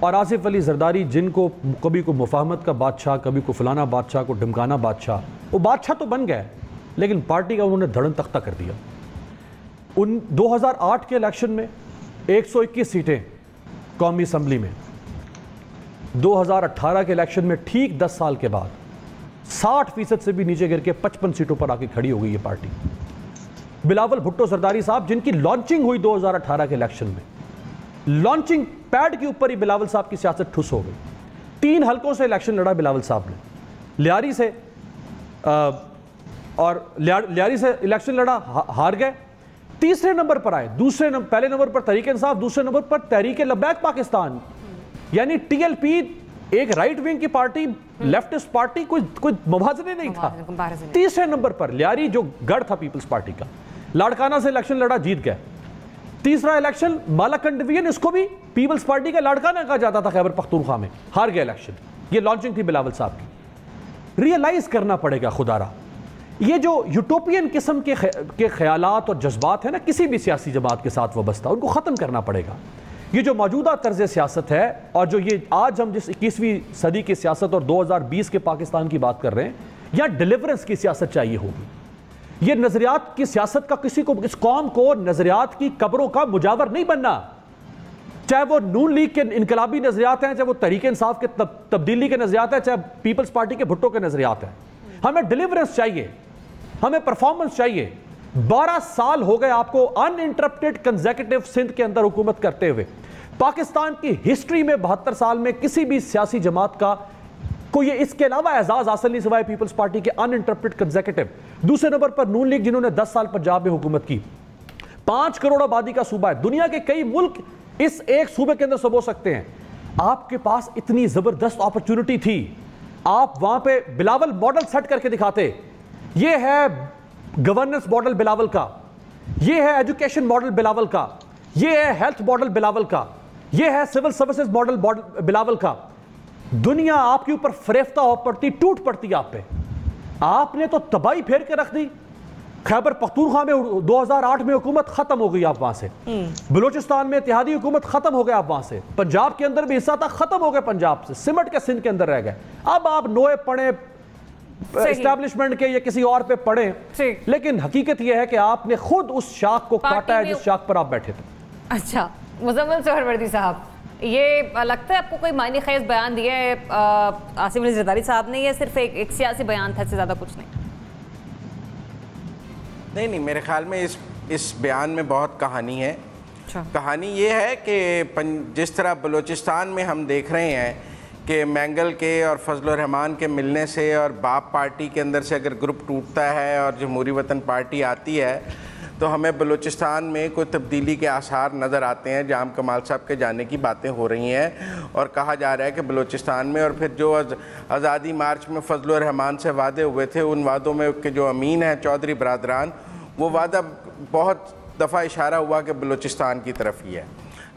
और आसिफ अली जरदारी जिनको कभी को मुफाहमत का बादशाह, कभी को फलाना बादशाह, को ढमकाना बादशाह, वो बादशाह तो बन गए लेकिन पार्टी का उन्होंने धड़न तख्ता कर दिया। 2008 के इलेक्शन में 121 सीटें कौमी असम्बली में, 2018 के इलेक्शन में ठीक 10 साल के बाद 60% से भी नीचे गिर के 55 सीटों पर आके खड़ी हो गई ये पार्टी। बिलावल भुट्टो जरदारी साहब जिनकी लॉन्चिंग हुई 2018 के इलेक्शन में, लॉन्चिंग पैड के ऊपर ही बिलावल साहब की सियासत ठुस हो गई। 3 हलकों से इलेक्शन लड़ा बिलावल साहब ने, लियारी से लियारी से इलेक्शन लड़ा, हार गए। तीसरे नंबर पर आए, पहले नंबर पर तहरीक इंसाफ, दूसरे नंबर पर तहरीक लब्बैक पाकिस्तान, यानी टीएलपी एक राइट विंग की पार्टी, लेफ्टिस्ट पार्टी, कोई मुबाजने नहीं था। तीसरे नंबर पर लियारी जो गढ़ था पीपल्स पार्टी का, लाड़काना से इलेक्शन लड़ा, जीत गए। तीसरा इलेक्शन मालाकंड डिवीजन, इसको भी पीपल्स पार्टी का लाड़काना कहा जाता था खैबर पख्तूनख्वा में, हार गया इलेक्शन। ये लॉन्चिंग थी बिलावल साहब की। रियलाइज करना पड़ेगा खुदारा, ये जो यूटोपियन किस्म के ख्यालात और जज्बात है ना किसी भी सियासी जमात के साथ वाबस्ता, उनको ख़त्म करना पड़ेगा। ये जो मौजूदा तर्ज सियासत है और जो ये आज हम जिस 21वीं सदी की सियासत और 2020 के पाकिस्तान की बात कर रहे हैं, या डिलीवरेंस की सियासत चाहिए होगी। ये नजरियात की सियासत का किसी को, इस कौम को नजरियात की कब्रों का मुजावर नहीं बनना। चाहे वो नून लीग के इनकलाबी नजरियात हैं, चाहे वो तहरीक इंसाफ के तब्दीली के नजरियात हैं, चाहे पीपल्स पार्टी के भुट्टो के नजरियात हैं। हमें डिलीवरेंस चाहिए, हमें परफॉर्मेंस चाहिए। 12 साल हो गए आपको अनइंटरप्टेड कंसेक्यूटिव सिंध के अंदर हुकूमत करते हुए। पाकिस्तान की हिस्ट्री में 72 साल में किसी भी सियासी जमात का कोई इसके अलावा एजाज हासिल नहीं सिवाय पीपल्स पार्टी के अनइंटरप्टेड कंसेक्यूटिव। दूसरे नंबर पर नून लीग जिन्होंने 10 साल पंजाब में हुकूमत की। 5 करोड़ आबादी का सूबा है, दुनिया के कई मुल्क इस एक सूबे के अंदर सब हो सकते हैं। आपके पास इतनी जबरदस्त अपॉर्चुनिटी थी, आप वहां पे बिलावल मॉडल सेट करके दिखाते। ये है गवर्नेंस मॉडल बिलावल का, ये है एजुकेशन मॉडल बिलावल का, ये है हेल्थ मॉडल बिलावल का, ये है सिविल सर्विसेज मॉडल बिलावल का। दुनिया आपके ऊपर फरेफ्ता हो पड़ती, टूट पड़ती आप पे। आपने तो तबाही फेर के रख दी। खैबर पख्तूनख्वा में 2008 में हुकूमत खत्म हो गई, आप वहां से। बलूचिस्तान में इत्तेहादी हुकूमत खत्म हो गया, आप वहां से। पंजाब के अंदर भी हिस्सा था, खत्म हो गया पंजाब से, सिमट के सिंध के अंदर रह गए। अब आप नोए पड़े एस्टैब्लिशमेंट के या किसी और पे पड़े, लेकिन हकीकत यह है कि आपने खुद उस शाख को काटा है जिस शाख पर आप बैठे थे। अच्छा मुजम्मिल सोहरवर्दी साहब, ये लगता है आपको कोई मायने खेज बयान दिया है आसिफ अली जरदारी साहब ने, या सिर्फ एक सियासी बयान था, इससे ज्यादा कुछ नहीं? नहीं, मेरे ख्याल में इस बयान में बहुत कहानी है। अच्छा। कहानी ये है कि जिस तरह बलूचिस्तान में हम देख रहे हैं कि मैंगल के और फजल रहमान के मिलने से और बाप पार्टी के अंदर से अगर ग्रुप टूटता है और जमहूरी वतन पार्टी आती है, तो हमें बलूचिस्तान में कोई तब्दीली के आसार नज़र आते हैं। जाम कमाल साहब के जाने की बातें हो रही हैं और कहा जा रहा है कि बलूचिस्तान में, और फिर जो आज़ादी मार्च में फजल रहमान से वादे हुए थे, उन वादों में के जो अमीन हैं चौधरी बरादरान, वो वादा बहुत दफ़ा इशारा हुआ कि बलूचिस्तान की तरफ ही है।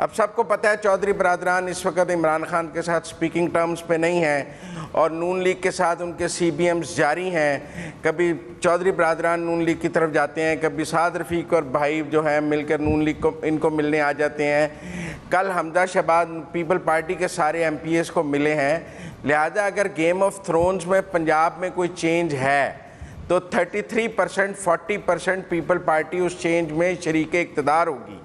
अब सबको पता है चौधरी बरादरान इस वक्त इमरान खान के साथ स्पीकिंग टर्म्स पे नहीं हैं और नून लीग के साथ उनके CBMs जारी हैं। कभी चौधरी बरादरान नून लीग की तरफ जाते हैं, कभी साद रफ़ीक और भाई जो हैं मिलकर नून लीग को इनको मिलने आ जाते हैं। कल हमजा शहबाज पीपल पार्टी के सारे MPs को मिले हैं। लिहाजा अगर गेम ऑफ थ्रोन्स में पंजाब में कोई चेंज है तो 33% 40% पीपल पार्टी उस चेंज में शरीक इक़्तिदार होगी।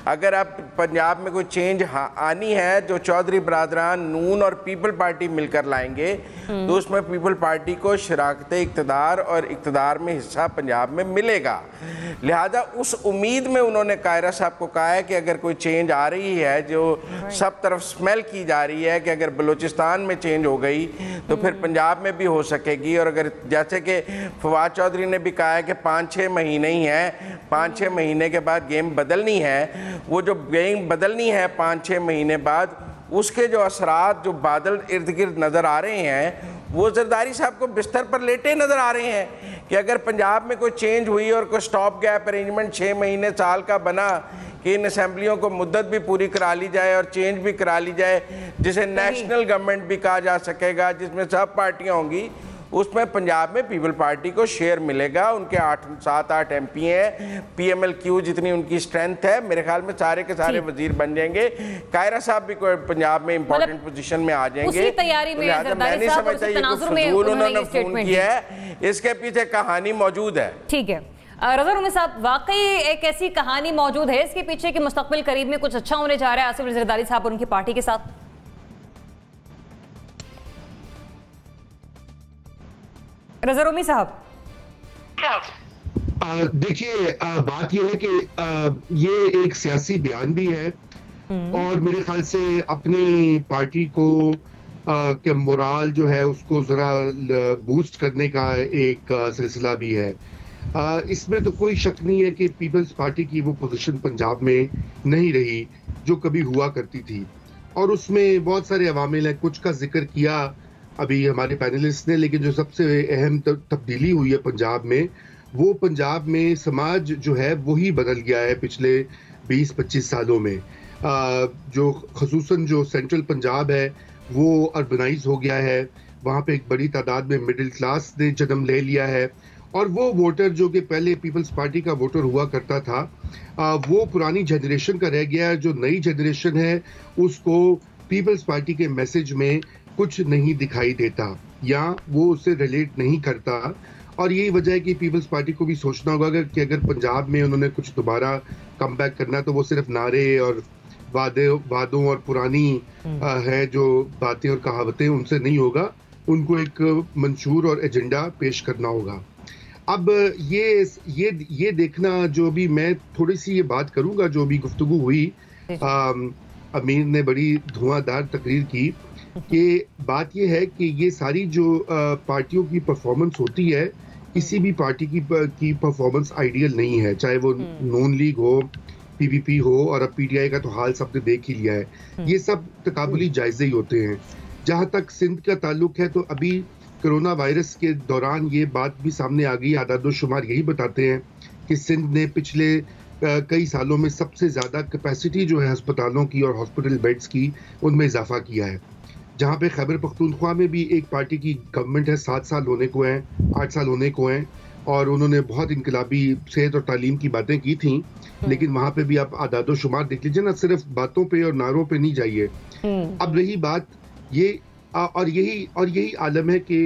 अगर अब पंजाब में कोई चेंज आनी है जो चौधरी बरादरान नून और पीपल पार्टी मिलकर लाएंगे, तो उसमें पीपल पार्टी को शराकत इक़्तिदार और इक़्तिदार में हिस्सा पंजाब में मिलेगा। लिहाजा उस उम्मीद में उन्होंने कायरा साहब को कहा है कि अगर कोई चेंज आ रही है जो सब तरफ स्मेल की जा रही है कि अगर बलूचिस्तान में चेंज हो गई तो फिर पंजाब में भी हो सकेगी। और अगर जैसे कि फवाद चौधरी ने भी कहा है कि 5-6 महीने ही हैं, 5-6 महीने के बाद गेम बदलनी है, वो जो गेम बदलनी है 5-6 महीने बाद, उसके जो असरात जो बादल इर्द गिर्द नज़र आ रहे हैं वो जरदारी साहब को बिस्तर पर लेटे नज़र आ रहे हैं कि अगर पंजाब में कोई चेंज हुई और कोई स्टॉप गैप अरेंजमेंट 6 महीने साल का बना कि इन असेंबलियों को मुद्दत भी पूरी करा ली जाए और चेंज भी करा ली जाए, जिसे नेशनल गवर्नमेंट भी कहा जा सकेगा, जिसमें सब पार्टियाँ होंगी, उसमें पंजाब में पीपल पार्टी को शेयर मिलेगा। उनके 7-8 MP हैं, PMLQ जितनी उनकी स्ट्रेंथ है, मेरे ख्याल में सारे के सारे वजीर बन जाएंगे। कायरा साहब भी कोई पंजाब में इंपॉर्टेंट पोजीशन में आ जाएंगे। तैयारी में मैं नहीं समझता ये फजूल उन्होंने फोन किया है, इसके पीछे कहानी मौजूद है। ठीक है रज़ा रूमी साहब, वाकई एक ऐसी कहानी मौजूद है इसके पीछे कि मुस्तकबिल करीब में कुछ अच्छा होने जा रहा है आसिफ अली जरदारी साहब और उनकी पार्टी के साथ? रज़ा रूमी साहब, देखिए बात यह है कि ये एक सियासी बयान भी है और मेरे ख्याल से अपनी पार्टी को के मोराल जो है उसको जरा बूस्ट करने का एक सिलसिला भी है। इसमें तो कोई शक नहीं है कि पीपल्स पार्टी की वो पोजीशन पंजाब में नहीं रही जो कभी हुआ करती थी, और उसमें बहुत सारे अवामिल हैं, कुछ का जिक्र किया अभी हमारे पैनलिस्ट ने, लेकिन जो सबसे अहम तब्दीली हुई है पंजाब में, वो पंजाब में समाज जो है वही बदल गया है पिछले 20-25 सालों में। जो खसूसन जो सेंट्रल पंजाब है वो अर्बनाइज हो गया है, वहाँ पे एक बड़ी तादाद में मिडिल क्लास ने जन्म ले लिया है, और वो वोटर जो कि पहले पीपल्स पार्टी का वोटर हुआ करता था वो पुरानी जनरेशन का रह गया है। जो नई जनरेशन है उसको पीपल्स पार्टी के मैसेज में कुछ नहीं दिखाई देता या वो उससे रिलेट नहीं करता, और यही वजह है कि पीपल्स पार्टी को भी सोचना होगा कि अगर पंजाब में उन्होंने कुछ दोबारा कम बैक करना तो वो सिर्फ नारे और वादों और पुरानी है जो बातें और कहावतें, उनसे नहीं होगा। उनको एक मंशूर और एजेंडा पेश करना होगा। अब ये देखना, जो भी मैं थोड़ी सी ये बात करूंगा, जो भी गुफ्तगू हुई, अमीर ने बड़ी धुआंधार तकरीर की कि बात ये है कि ये सारी जो पार्टियों की परफॉर्मेंस होती है, किसी भी पार्टी की परफॉर्मेंस आइडियल नहीं है, चाहे वो नून लीग हो, पीपीपी हो, और अब पीटीआई का तो हाल सबने देख ही लिया है। ये सब तकाबुली जायजे ही होते हैं। जहां तक सिंध का ताल्लुक है, तो अभी कोरोना वायरस के दौरान ये बात भी सामने आ गई, आदादोशुमार यही बताते हैं कि सिंध ने पिछले कई सालों में सबसे ज्यादा कैपेसिटी जो है अस्पतालों की और हॉस्पिटल बेड्स की, उनमें इजाफा किया है। जहां पे खैबर पख्तूनख्वा में भी एक पार्टी की गवर्नमेंट है, 7 साल होने को हैं, 8 साल होने को हैं, और उन्होंने बहुत इनकलाबी सेहत और तालीम की बातें की थी, लेकिन वहां पे भी आप आदादो शुमार देख लीजिए ना, सिर्फ बातों पे और नारों पे नहीं जाइए। अब रही बात ये और यही आलम है कि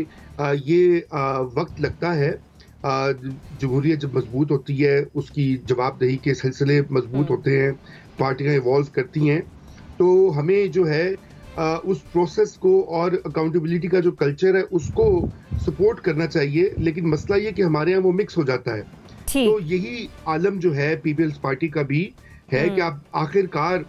ये वक्त लगता है, जमहूरियत जब मजबूत होती है, उसकी जवाबदेही के सिलसिले मजबूत होते हैं, पार्टियां इवॉल्व करती हैं, तो हमें जो है उस प्रोसेस को और अकाउंटेबिलिटी का जो कल्चर है उसको सपोर्ट करना चाहिए। लेकिन मसला ये कि हमारे यहाँ वो मिक्स हो जाता है। तो यही आलम जो है पीपल्स पार्टी का भी है कि आप आखिरकार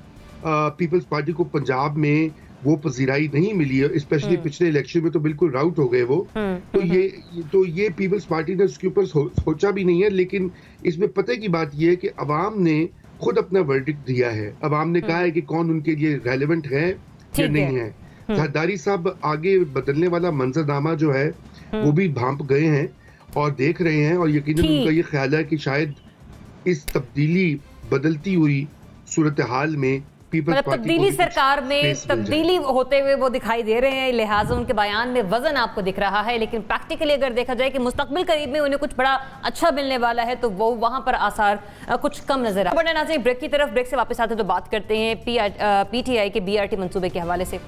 पीपल्स पार्टी को पंजाब में वो पजीराई नहीं मिली है, स्पेशली पिछले इलेक्शन में तो बिल्कुल राउट हो गए वो। तो ये पीपल्स पार्टी ने उसके ऊपर सोचा भी नहीं है। लेकिन इसमें पते की बात ये है कि अवाम ने खुद अपना वर्डिक्ट दिया है। अवाम ने कहा है कि कौन उनके लिए रेलेवेंट है या नहीं है। जरदारी साहब आगे बदलने वाला मंजरनामा जो है वो भी भांप गए हैं और देख रहे हैं, और यकीनन उनका ये ख्याल है कि शायद इस तब्दीली, बदलती हुई सूरत हाल में मतलब तब्दीली सरकार में तब्दीली होते हुए वो दिखाई दे रहे हैं, लिहाजा उनके बयान में वजन आपको दिख रहा है। लेकिन प्रैक्टिकली अगर देखा जाए कि मुस्तकबिल करीब में उन्हें कुछ बड़ा अच्छा मिलने वाला है, तो वो वहां पर आसार कुछ कम नजर आ। बढ़ना नाज़रीन, ब्रेक की तरफ, ब्रेक से वापस आते तो बात करते हैं पीटीआई के बीआरटी मंसूबे के हवाले से।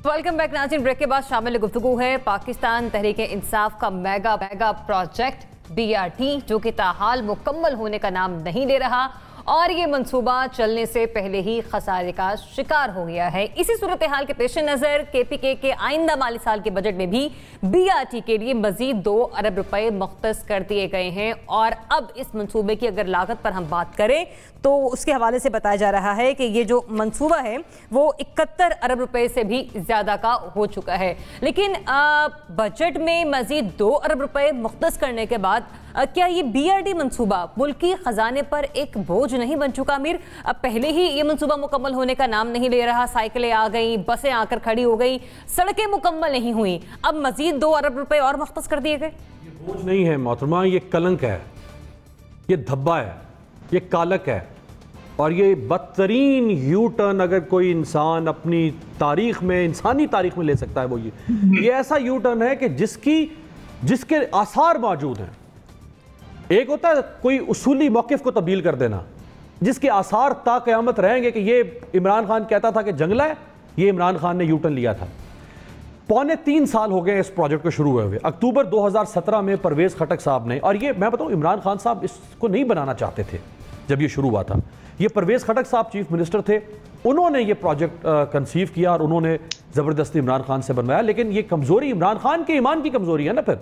वेलकम बैक नाज़रीन, ब्रेक के बाद शामिल गुफ्तगू है पाकिस्तान तहरीक इंसाफ का मेगा प्रोजेक्ट बीआरटी, जो कि ताहाल मुकम्मल होने का नाम नहीं ले रहा और ये मंसूबा चलने से पहले ही खसारे का शिकार हो गया है। इसी सूरत हाल के पेश नज़र केपीके के आइंदा माली साल के बजट में भी बीआरटी के लिए मजीद 2 अरब रुपए मुख्तस कर दिए गए हैं। और अब इस मंसूबे की अगर लागत पर हम बात करें तो उसके हवाले से बताया जा रहा है कि ये जो मंसूबा है वो 71 अरब रुपए से भी ज़्यादा का हो चुका है। लेकिन बजट में मजीद 2 अरब रुपए मुख्तस करने के बाद क्या ये बीआरटी मंसूबा मुल्की खजाने पर एक बोझ नहीं बन चुका? अमीर, अब पहले ही ये मंसूबा मुकम्मल होने का नाम नहीं ले रहा, साइकिलें आ गई, बसें आकर खड़ी हो गई, सड़कें मुकम्मल नहीं हुई, अब मजीद 2 अरब रुपए और मुख्तस कर दिए गए। ये बोझ नहीं है मोहतरमा, ये कलंक है, ये धब्बा है, ये कालक है, और ये बदतरीन यू टर्न अगर कोई इंसान अपनी तारीख में, इंसानी तारीख में ले सकता है वो ये ऐसा यू टर्न है कि जिसके आसार मौजूद हैं। एक होता है कोई उसूली मौक़िफ़ को तब्दील कर देना, जिसके आसार ता क़यामत रहेंगे कि ये इमरान खान कहता था कि जंगला है, ये इमरान खान ने यू टर्न लिया था। 3.25 साल हो गए इस प्रोजेक्ट को शुरू हुए हुए। अक्टूबर 2017 में परवेज़ खटक साहब ने, और ये मैं बताऊं इमरान खान साहब इसको नहीं बनाना चाहते थे जब ये शुरू हुआ था, ये परवेज़ खटक साहब चीफ मिनिस्टर थे, उन्होंने ये प्रोजेक्ट कंसीव किया और उन्होंने ज़बरदस्ती इमरान खान से बनवाया। लेकिन ये कमज़ोरी इमरान खान के ईमान की कमज़ोरी है ना फिर,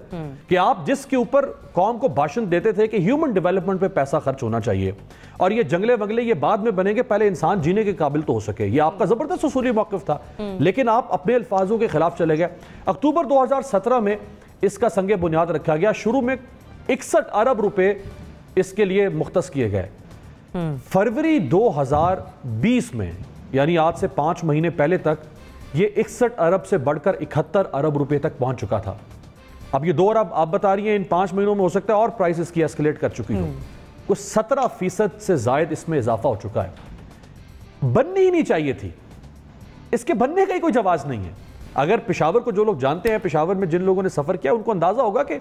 कि आप जिसके ऊपर कौम को भाषण देते थे कि ह्यूमन डेवलपमेंट पे पैसा खर्च होना चाहिए और ये जंगले वंगले ये बाद में बनेंगे, पहले इंसान जीने के काबिल तो हो सके, ये आपका ज़बरदस्त उसूली मौक़िफ़ था, लेकिन आप अपने अल्फाजों के खिलाफ चले गए। अक्टूबर 2017 में इसका संगे बुनियाद रखा गया, शुरू में 61 अरब रुपए इसके लिए मुख्तस किए गए। फरवरी 2020 में, यानी आज से 5 महीने पहले तक, ये 61 अरब से बढ़कर 71 अरब रुपए तक पहुंच चुका था। अब ये 2 अरब आप बता रही हैं इन 5 महीनों में हो सकता है और प्राइसेस की एस्केलेट कर चुकी हो, कुछ 17% से जायद इसमें इजाफा हो चुका है। बननी ही नहीं चाहिए थी, इसके बनने का ही कोई जवाब नहीं है। अगर पेशावर को जो लोग जानते हैं, पेशावर में जिन लोगों ने सफर किया, उनको अंदाजा होगा कि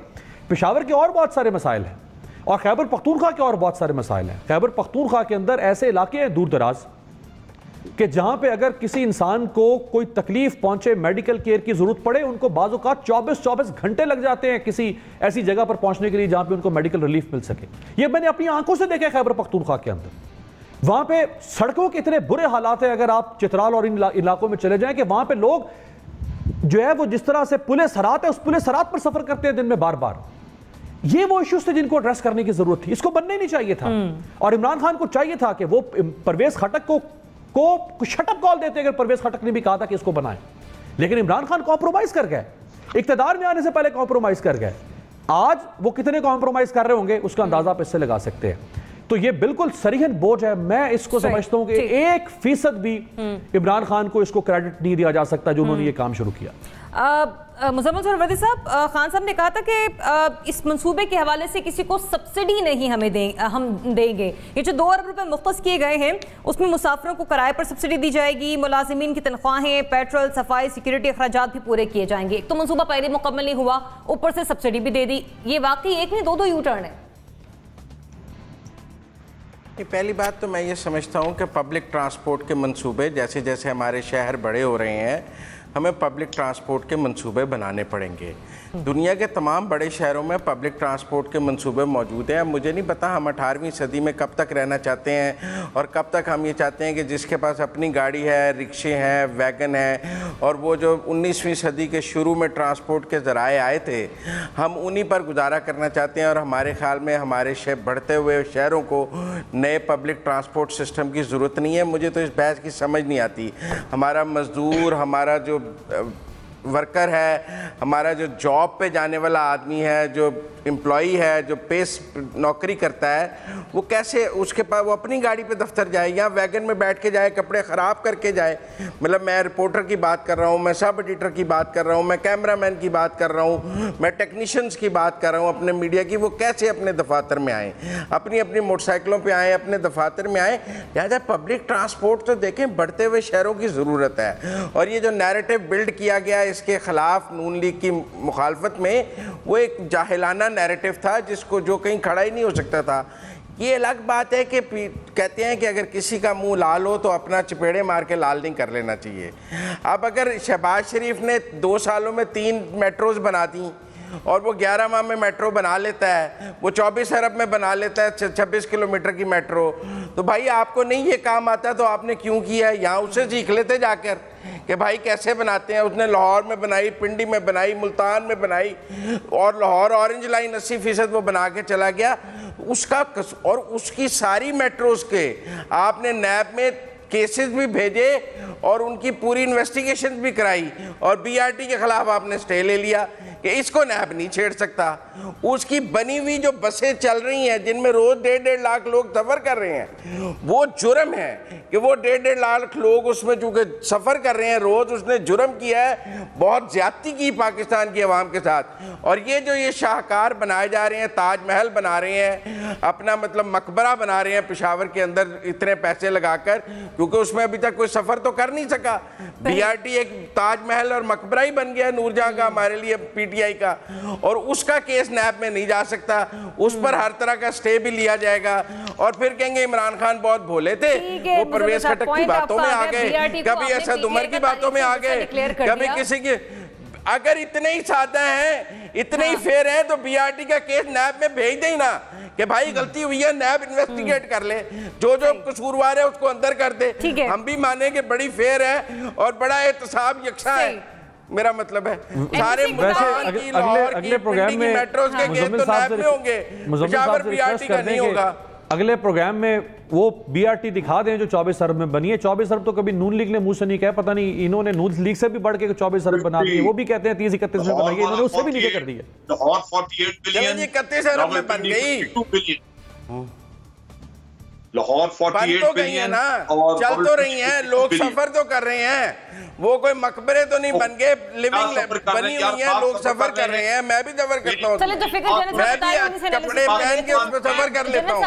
पेशावर के और बहुत सारे मसाइल हैं और खैबर पख्तूनख्वा के और बहुत सारे मसाइल हैं। खैबर पख्तूनख्वा के अंदर ऐसे इलाके हैं दूर दराज कि जहां पे अगर किसी इंसान को कोई तकलीफ पहुंचे, मेडिकल केयर की जरूरत पड़े, उनको बाज़-औक़ात 24-24 घंटे लग जाते हैं किसी ऐसी जगह पर पहुंचने के लिए जहां पे उनको मेडिकल रिलीफ मिल सके। ये मैंने अपनी आंखों से देखा है खैबर पख्तूनख्वा के अंदर। वहां पे सड़कों के इतने बुरे हालात है, अगर आप चित्राल और इन इलाकों में चले जाएं कि वहां पे लोग जो है वो जिस तरह से पुलिस हरात है उस पुलिस हरात पर सफर करते हैं दिन में बार बार। ये वो इश्यूज थे जिनको एड्रेस करने की जरूरत थी। इसको बनने नहीं चाहिए था। और इमरान खान को चाहिए था कि वो परवेज खटक को शटअप कॉल देते अगर परवेज खटक ने भी कहा था कि इसको बनाएं, लेकिन इमरान खान कॉम्प्रोमाइज कर गए, इक्तदार में आने से पहले कॉम्प्रोमाइज कर गए। आज वो कितने कॉम्प्रोमाइज कर रहे होंगे उसका अंदाजा आप इससे लगा सकते हैं। तो ये बिल्कुल सरीहन बोझ है। मैं इसको समझता हूं कि 1% भी इमरान खान को इसको क्रेडिट नहीं दिया जा सकता जो उन्होंने ये काम शुरू किया। मुज़म्मिल सरवरदी साहब, खान साहब ने कहा था कि इस मंसूबे के हवाले से किसी को सब्सिडी नहीं हम देंगे। ये जो 2 अरब रुपए मुख्तस किए गए हैं उसमें मुसाफिरों को किराए पर सब्सिडी दी जाएगी, मुलाजिमीन की तनख्वाहें, पेट्रोल, सफाई, सिक्योरिटी अखराजात भी पूरे किए जाएंगे। एक तो मंसूबा पहले मुकम्मल नहीं हुआ, ऊपर से सब्सिडी भी दे दी। ये वाकई एक नहीं 2 यू टर्न है। पहली बात तो मैं ये समझता हूँ कि पब्लिक ट्रांसपोर्ट के मंसूबे जैसे जैसे हमारे शहर बड़े हो रहे हैं, हमें पब्लिक ट्रांसपोर्ट के मंसूबे बनाने पड़ेंगे। दुनिया के तमाम बड़े शहरों में पब्लिक ट्रांसपोर्ट के मंसूबे मौजूद हैं। मुझे नहीं पता हम 18वीं सदी में कब तक रहना चाहते हैं और कब तक हम ये चाहते हैं कि जिसके पास अपनी गाड़ी है, रिक्शे हैं, वैगन है, और वो जो 19वीं सदी के शुरू में ट्रांसपोर्ट के ज़राए आए थे, हम उन्हीं पर गुजारा करना चाहते हैं। और हमारे ख्याल में हमारे बढ़ते हुए शहरों को नए पब्लिक ट्रांसपोर्ट सिस्टम की ज़रूरत नहीं है। मुझे तो इस बहस की समझ नहीं आती। हमारा मज़दूर, हमारा जो वर्कर है, हमारा जो जॉब पे जाने वाला आदमी है, जो एम्प्लॉई है, जो पेस नौकरी करता है, वो कैसे उसके पास वो अपनी गाड़ी पे दफ्तर जाए या वैगन में बैठ के जाए, कपड़े ख़राब करके जाए। मतलब मैं रिपोर्टर की बात कर रहा हूँ, मैं सब एडिटर की बात कर रहा हूँ, मैं कैमरामैन की बात कर रहा हूँ, मैं टेक्नीशियंस की बात कर रहा हूँ, अपने मीडिया की। वो कैसे अपने दफातर में आएँ, अपनी अपनी मोटरसाइकिलों पर आएँ, अपने दफातर में आएँ। लिहाजा पब्लिक ट्रांसपोर्ट तो देखें बढ़ते हुए शहरों की ज़रूरत है। और ये जो नैरेटिव बिल्ड किया गया इसके ख़िलाफ़ नून लीग की मुखालफत में, वो एक जाहिलाना नैरेटिव था जिसको जो कहीं खड़ा ही नहीं हो सकता था। ये अलग बात है कि कहते हैं कि अगर किसी का मुंह लाल हो तो अपना चपेड़े मार के लाल नहीं कर लेना चाहिए। अब अगर शहबाज शरीफ ने 2 सालों में 3 मेट्रोज बना दी और वो 11 माह में मेट्रो बना लेता है, वो 24 अरब में बना लेता है 26 किलोमीटर की मेट्रो, तो भाई आपको नहीं ये काम आता तो आपने क्यों किया है? यहाँ उससे सीख लेते जाकर कि भाई कैसे बनाते हैं। उसने लाहौर में बनाई, पिंडी में बनाई, मुल्तान में बनाई, और लाहौर ऑरेंज लाइन 80% वो बना के चला गया उसका। और उसकी सारी मेट्रोज के आपने नैब में केसेस भी भेजे और उनकी पूरी इन्वेस्टिगेशन भी कराई, और बीआरटी के खिलाफ आपने स्टे ले लिया कि इसको नैब नहीं छेड़ सकता। उसकी बनी हुई जो बसें चल रही हैं जिनमें रोज 1.5 लाख लोग सफ़र कर रहे हैं, वो जुर्म है कि वो 1.5 लाख लोग उसमें चूँकि सफ़र कर रहे हैं रोज़, उसने जुर्म किया है, बहुत ज़्यादती की पाकिस्तान की आवाम के साथ। और ये जो ये शाहकार बनाए जा रहे हैं, ताजमहल बना रहे हैं, अपना मतलब मकबरा बना रहे हैं पेशावर के अंदर इतने पैसे लगाकर, क्योंकि उसमें अभी तक कोई सफ़र तो कर नहीं सका। बीआरटी एक ताजमहल और मकबरा ही बन गया नूरजहां का हमारे लिए, पीटीआई का, और उसका केस नैब में नहीं जा सकता। उस पर हर तरह का स्टे भी लिया जाएगा। और फिर कहेंगे इमरान खान बहुत भोले थे, वो परवेज खटक की बातों में आ गए, कभी असद उमर की बातों में आ गए, कभी किसी की। अगर इतने ही सादा हैं, इतने ही फेयर हैं, तो बीआरटी का केस नैब में भेज दें ना कि भाई गलती हुई है, नैब इन्वेस्टिगेट कर ले, जो जो कसूरवार है उसको अंदर कर दे। हम भी माने कि बड़ी फेयर है और बड़ा एहतसाब यकसा है। मेरा मतलब है सारे अगले प्रोग्राम में मेट्रोज के केस तो नैब में होंगे, पेशावर बीआरटी का नहीं होगा। अगले प्रोग्राम में वो बीआरटी दिखा दें जो 24 अरब में बनी है। 24 अरब तो कभी नून लीग ने मुंह से नहीं कहा, पता नहीं इन्होंने नून लीग से भी बढ़ के 24 अरब बना दिए। वो भी कहते हैं 30-31 में बनाई है, इन्होंने उससे भी नीचे कर दिया। लाहौर 48 बिलियन, 31 अरब में बन गई, लाहौर 48 बिलियन ना, चल तो रही हैं, लोग सफर तो कर रहे हैं, वो कोई मकबरे तो नहीं बन गए, लिविंग बनी हुई है, लोग सफर कर रहे हैं। मैं भी सफर करता हूँ, मैं भी कपड़े पहन के उसमें सफर कर लेता हूँ।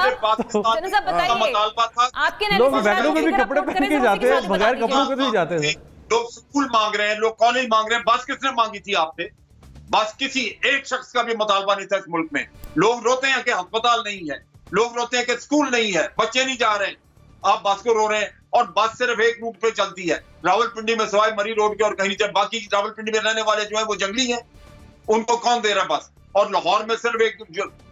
लोग वैगनों में भी कपड़े पहन के जाते हैं, बगैर कपड़ों के नहीं जाते हैं। लोग स्कूल मांग रहे हैं, लोग कॉलेज मांग रहे हैं। बस किसने मांगी थी आपने? बस किसी एक शख्स का भी मुतालबा नहीं था इस मुल्क में। लोग रोते हैं कि अस्पताल नहीं है, लोग रोते हैं कि स्कूल नहीं है, बच्चे नहीं जा रहे हैं, आप बस को रो रहे हैं। और बस सिर्फ एक रूट पे चलती है, रावलपिंडी में सवाई मरी रोड के और कहीं नहीं। बाकी रावलपिंडी में रहने वाले जो है वो जंगली हैं, उनको कौन दे रहा बस। और लाहौर में सिर्फ एक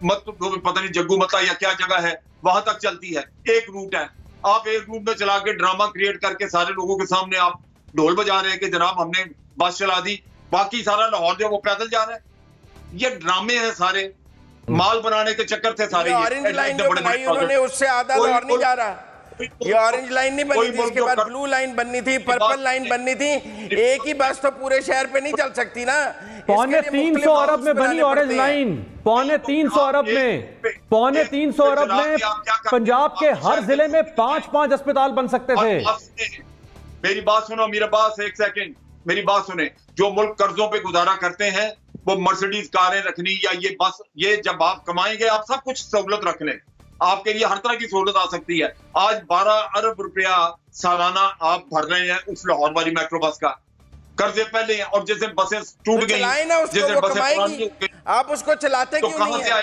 पता नहीं जग्गू मता या क्या जगह है वहां तक चलती है, एक रूट है। आप एक रूट में चला के ड्रामा क्रिएट करके सारे लोगों के सामने आप ढोल बजा रहे हैं कि जनाब हमने बस चला दी, बाकी सारा लाहौर जो वो पैदल जा रहा है। ये ड्रामे हैं सारे, माल बनाने के चक्कर थे सारे। ऑरेंज लाइन जो बनाई उन्होंने उससे आधा लाहौर नहीं जा रहा। ये ऑरेंज लाइन नहीं बनी थी, इसके बाद ब्लू लाइन बननी थी, पर्पल लाइन बननी थी। एक ही बस तो पूरे शहर पे नहीं चल सकती ना। 350 अरब में बनी ऑरेंज लाइन, 350 अरब में, 350 अरब में पंजाब के हर जिले में 5-5 अस्पताल बन सकते थे। मेरी बात सुनो मीर अब्बास, एक सेकंड मेरी बात सुने। जो मुल्क कर्जों पे गुजारा करते हैं वो मर्सिडीज कारें रखनी या ये बस, ये जब आप कमाएंगे आप सब कुछ सहूलत रख लें, आपके लिए हर तरह की सहूलत आ सकती है। आज 12 अरब रुपया सालाना आप भर रहे हैं उस लाहौर वाली मेट्रो बस का, कर्जे पहले हैं। और जैसे बसें टूट गई, जैसे बसें आप उसको चलाते क्यों नहीं है?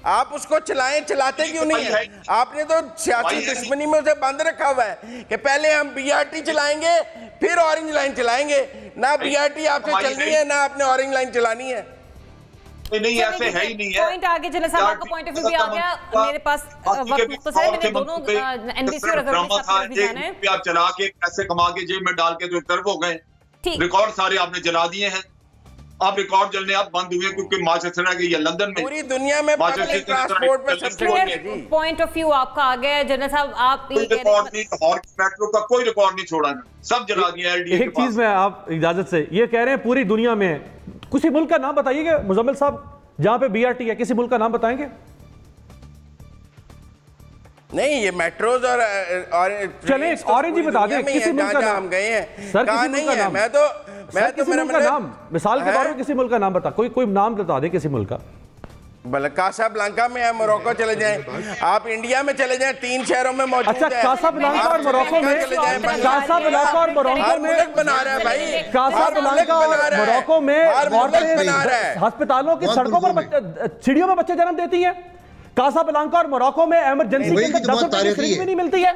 आप उसको चलाते क्यों नहीं है? आपने तो सियासी दुश्मनी में उसे बंद रखा हुआ है कि पहले हम बीआरटी चलाएंगे फिर ऑरेंज लाइन चलाएंगे। ना बीआरटी आपसे चलनी है ना आपने ऑरेंज लाइन चलानी है। नहीं ऐसे है ही नहीं है। पॉइंट आगे जनाब साहब, आपका पॉइंट ऑफ व्यू भी आ गया। मेरे पास वक्त मुख्तसर है, मैंने दोनों एनबीसी और अजहर भी जाना है। आप चला के पैसे कमा के जेब में डाल के जो तरफ हो गए, रिकॉर्ड सारे आपने जला दिए हैं। आप रिकॉर्ड जलने आप बंद हुए क्योंकि मैनचेस्टर रह गई है, लंदन में, पूरी दुनिया में पब्लिक ट्रांसपोर्ट पे सबसे पॉइंट ऑफ व्यू आपका आ गया है जनरल साहब। आप मेट्रो का कोई रिकॉर्ड नहीं छोड़ा, सब जला दिया एलडीए। एक चीज में आप इजाजत से ये कह रहे हैं पूरी दुनिया में, किसी मुल्क का नाम बताइएगा मुजम्मिल साहब जहां पे बीआरटी है, किसी मुल्क का नाम बताएंगे? नहीं, ये मेट्रोज और चले ऑरेंज ही बता दें, किसी मुल्क का नाम गए हैं सर, किसी मुल्क का नाम। मैं तो किसी मुल्क का नाम, मिसाल के तौर पर किसी मुल्क का नाम बता, कोई नाम बता दे किसी मुल्क का। कासाब्लांका में है, मोरक्को चले जाएं, आप इंडिया में चले जाएं, 3 शहरों में मौजूद है। अच्छा, कासाब्लांका और मोरक्को में, कासाब्लांका और मोरक्को में बना रहा है भाई, कासाब्लांका और मोरक्को में अस्पतालों की सड़कों पर सीढ़ियों में बच्चे जन्म देती हैं। कासाब्लांका और मोरक्को में इमरजेंसी के अंदर 10 रुपए की सिरिंज भी नहीं मिलती है।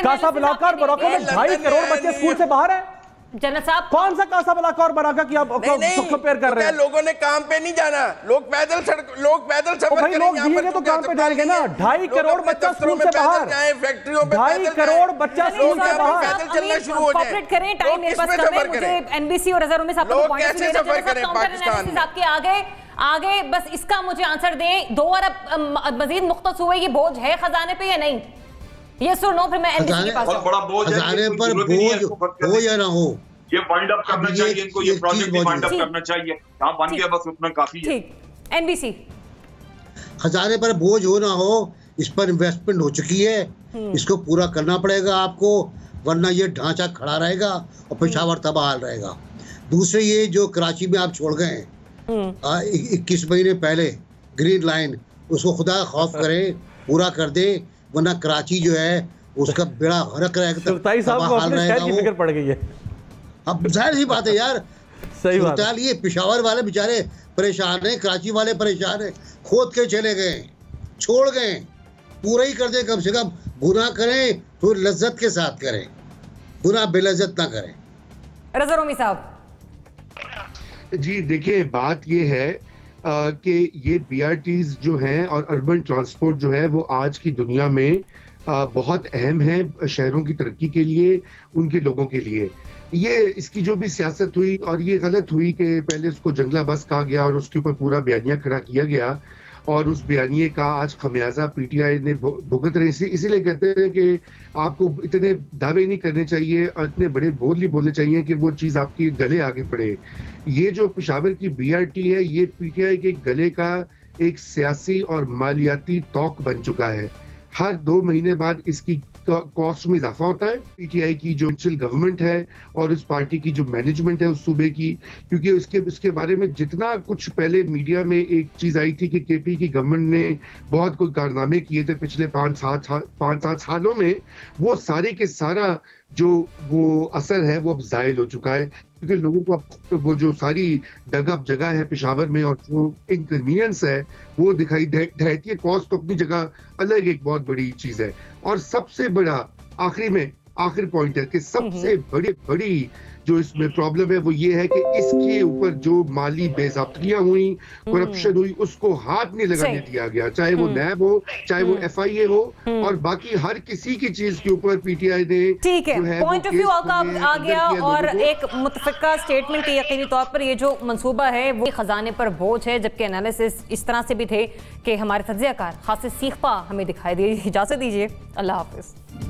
कासाब्लांका और मोरक्को में 2.5 करोड़ बच्चे स्कूल से बाहर है। जनरल साहब, कौन सा कासाब्लांका और मोरक्को की आप कंपेयर कर रहे हैं? लोगों ने काम पे नहीं जाना, लोग पैदल सफर करेंगे। लोग जिएंगे तो काम पे जाएंगे ना। 2.5 करोड़ बच्चा स्कूल से बाहर, फैक्ट्रियों में 2.5 करोड़ बच्चा स्कूल से बाहर। पैदल चलना शुरू हो जाए। करें, टाइम मेरे पास कम है। मुझे एनबीसी और अजहर में साहब को पॉइंट कैसे सफर करें पाकिस्तान आपके आगे बस इसका मुझे आंसर दें। 2 अरब मजीद मुख्तस हुए, ये बोझ है खजाने पे या नहीं? ये सुन नो, फिर मैं एनबीसी के पास। बड़ा बोझ है, खजाने पर बोझ हो या ना हो, ये वाइंड अप करना चाहिए इनको, ये प्रोजेक्ट भी वाइंड अप करना चाहिए। यहाँ बन गया बस उतना काफी है। ठीक, एनबीसी। खजाने पर बोझ हो ना हो, इस पर इन्वेस्टमेंट हो चुकी है, इसको पूरा करना पड़ेगा आपको, वरना ये ढांचा खड़ा रहेगा और पेशावर तबाह रहेगा। दूसरे, ये जो कराची में आप छोड़ गए 21 महीने पहले ग्रीन लाइन, उसको खुदा खौफ करे पूरा कर दे, वरना कराची जो है उसका बेड़ा गरक रहेगा। पड़ गई है। अब जाहिर सी बात है यार, सही बात है। ये पेशावर वाले बेचारे परेशान हैं, कराची वाले परेशान हैं, खोद के चले गए, छोड़ गए, पूरा ही कर दे। कम से कम गुनाह करें तो लज्जत के साथ करें, गुनाह बेलज्जत ना करें। रज़ा रोमी साहब जी, देखिए बात ये है कि ये बीआरटीज जो हैं और अर्बन ट्रांसपोर्ट जो है वो आज की दुनिया में बहुत अहम है शहरों की तरक्की के लिए, उनके लोगों के लिए। ये इसकी जो भी सियासत हुई और ये गलत हुई कि पहले उसको जंगला बस कहा गया और उसके ऊपर पूरा बयानिया खड़ा किया गया, और उस बयानिए का आज खमियाजा पीटीआई ने भुगत रहे। इसीलिए कहते हैं कि आपको इतने दावे नहीं करने चाहिए और इतने बड़े बोलने बोलने चाहिए कि वो चीज़ आपकी गले आगे पड़े। ये जो पेशावर की बीआरटी है, ये पीटीआई के गले का एक सियासी और मालियाती तौक बन चुका है। हर 2 महीने बाद इसकी कॉस्ट में इजाफा होता है। पीटीआई की जो गवर्नमेंट है और उस पार्टी की जो मैनेजमेंट है उस सूबे की, क्योंकि उसके बारे में जितना कुछ पहले मीडिया में एक चीज आई थी कि केपी की गवर्नमेंट ने बहुत कोई कारनामे किए थे पिछले 5-7 सालों में, वो सारे के सारा जो वो असर है वो अब जायल हो चुका है, क्योंकि लोगों को अब वो जो सारी डगअप जगह है पेशावर में और जो इनकन्वीनियंस है वो दिखाई देती है। कॉस्ट तो अपनी जगह अलग एक बहुत बड़ी चीज है। और सबसे बड़ा आखिरी में आखिरी पॉइंट है कि सबसे बड़ी जो इसमें प्रॉब्लम है वो ये है कि इसके ऊपर जो माली बेज़ाब्तियां हुई, करप्शन हुई, उसको हाथ नहीं लगाने दिया गया, चाहे वो नैब हो, चाहे वो FIA हो, और बाकी हर किसी की चीज के ऊपर PTI ने ठीक है पॉइंट ऑफ व्यू आ गया और एक मुतफिका स्टेटमेंट के यकीनी तौर पर ये जो मंसूबा है वो खजाने पर बोझ है, जबकि एनालिसिस इस तरह से भी थे कि हमारे तज्ज़ियाकार खासे सीखपा हमें दिखाई दिए। इजाजत दीजिए, अल्लाह हाफिज।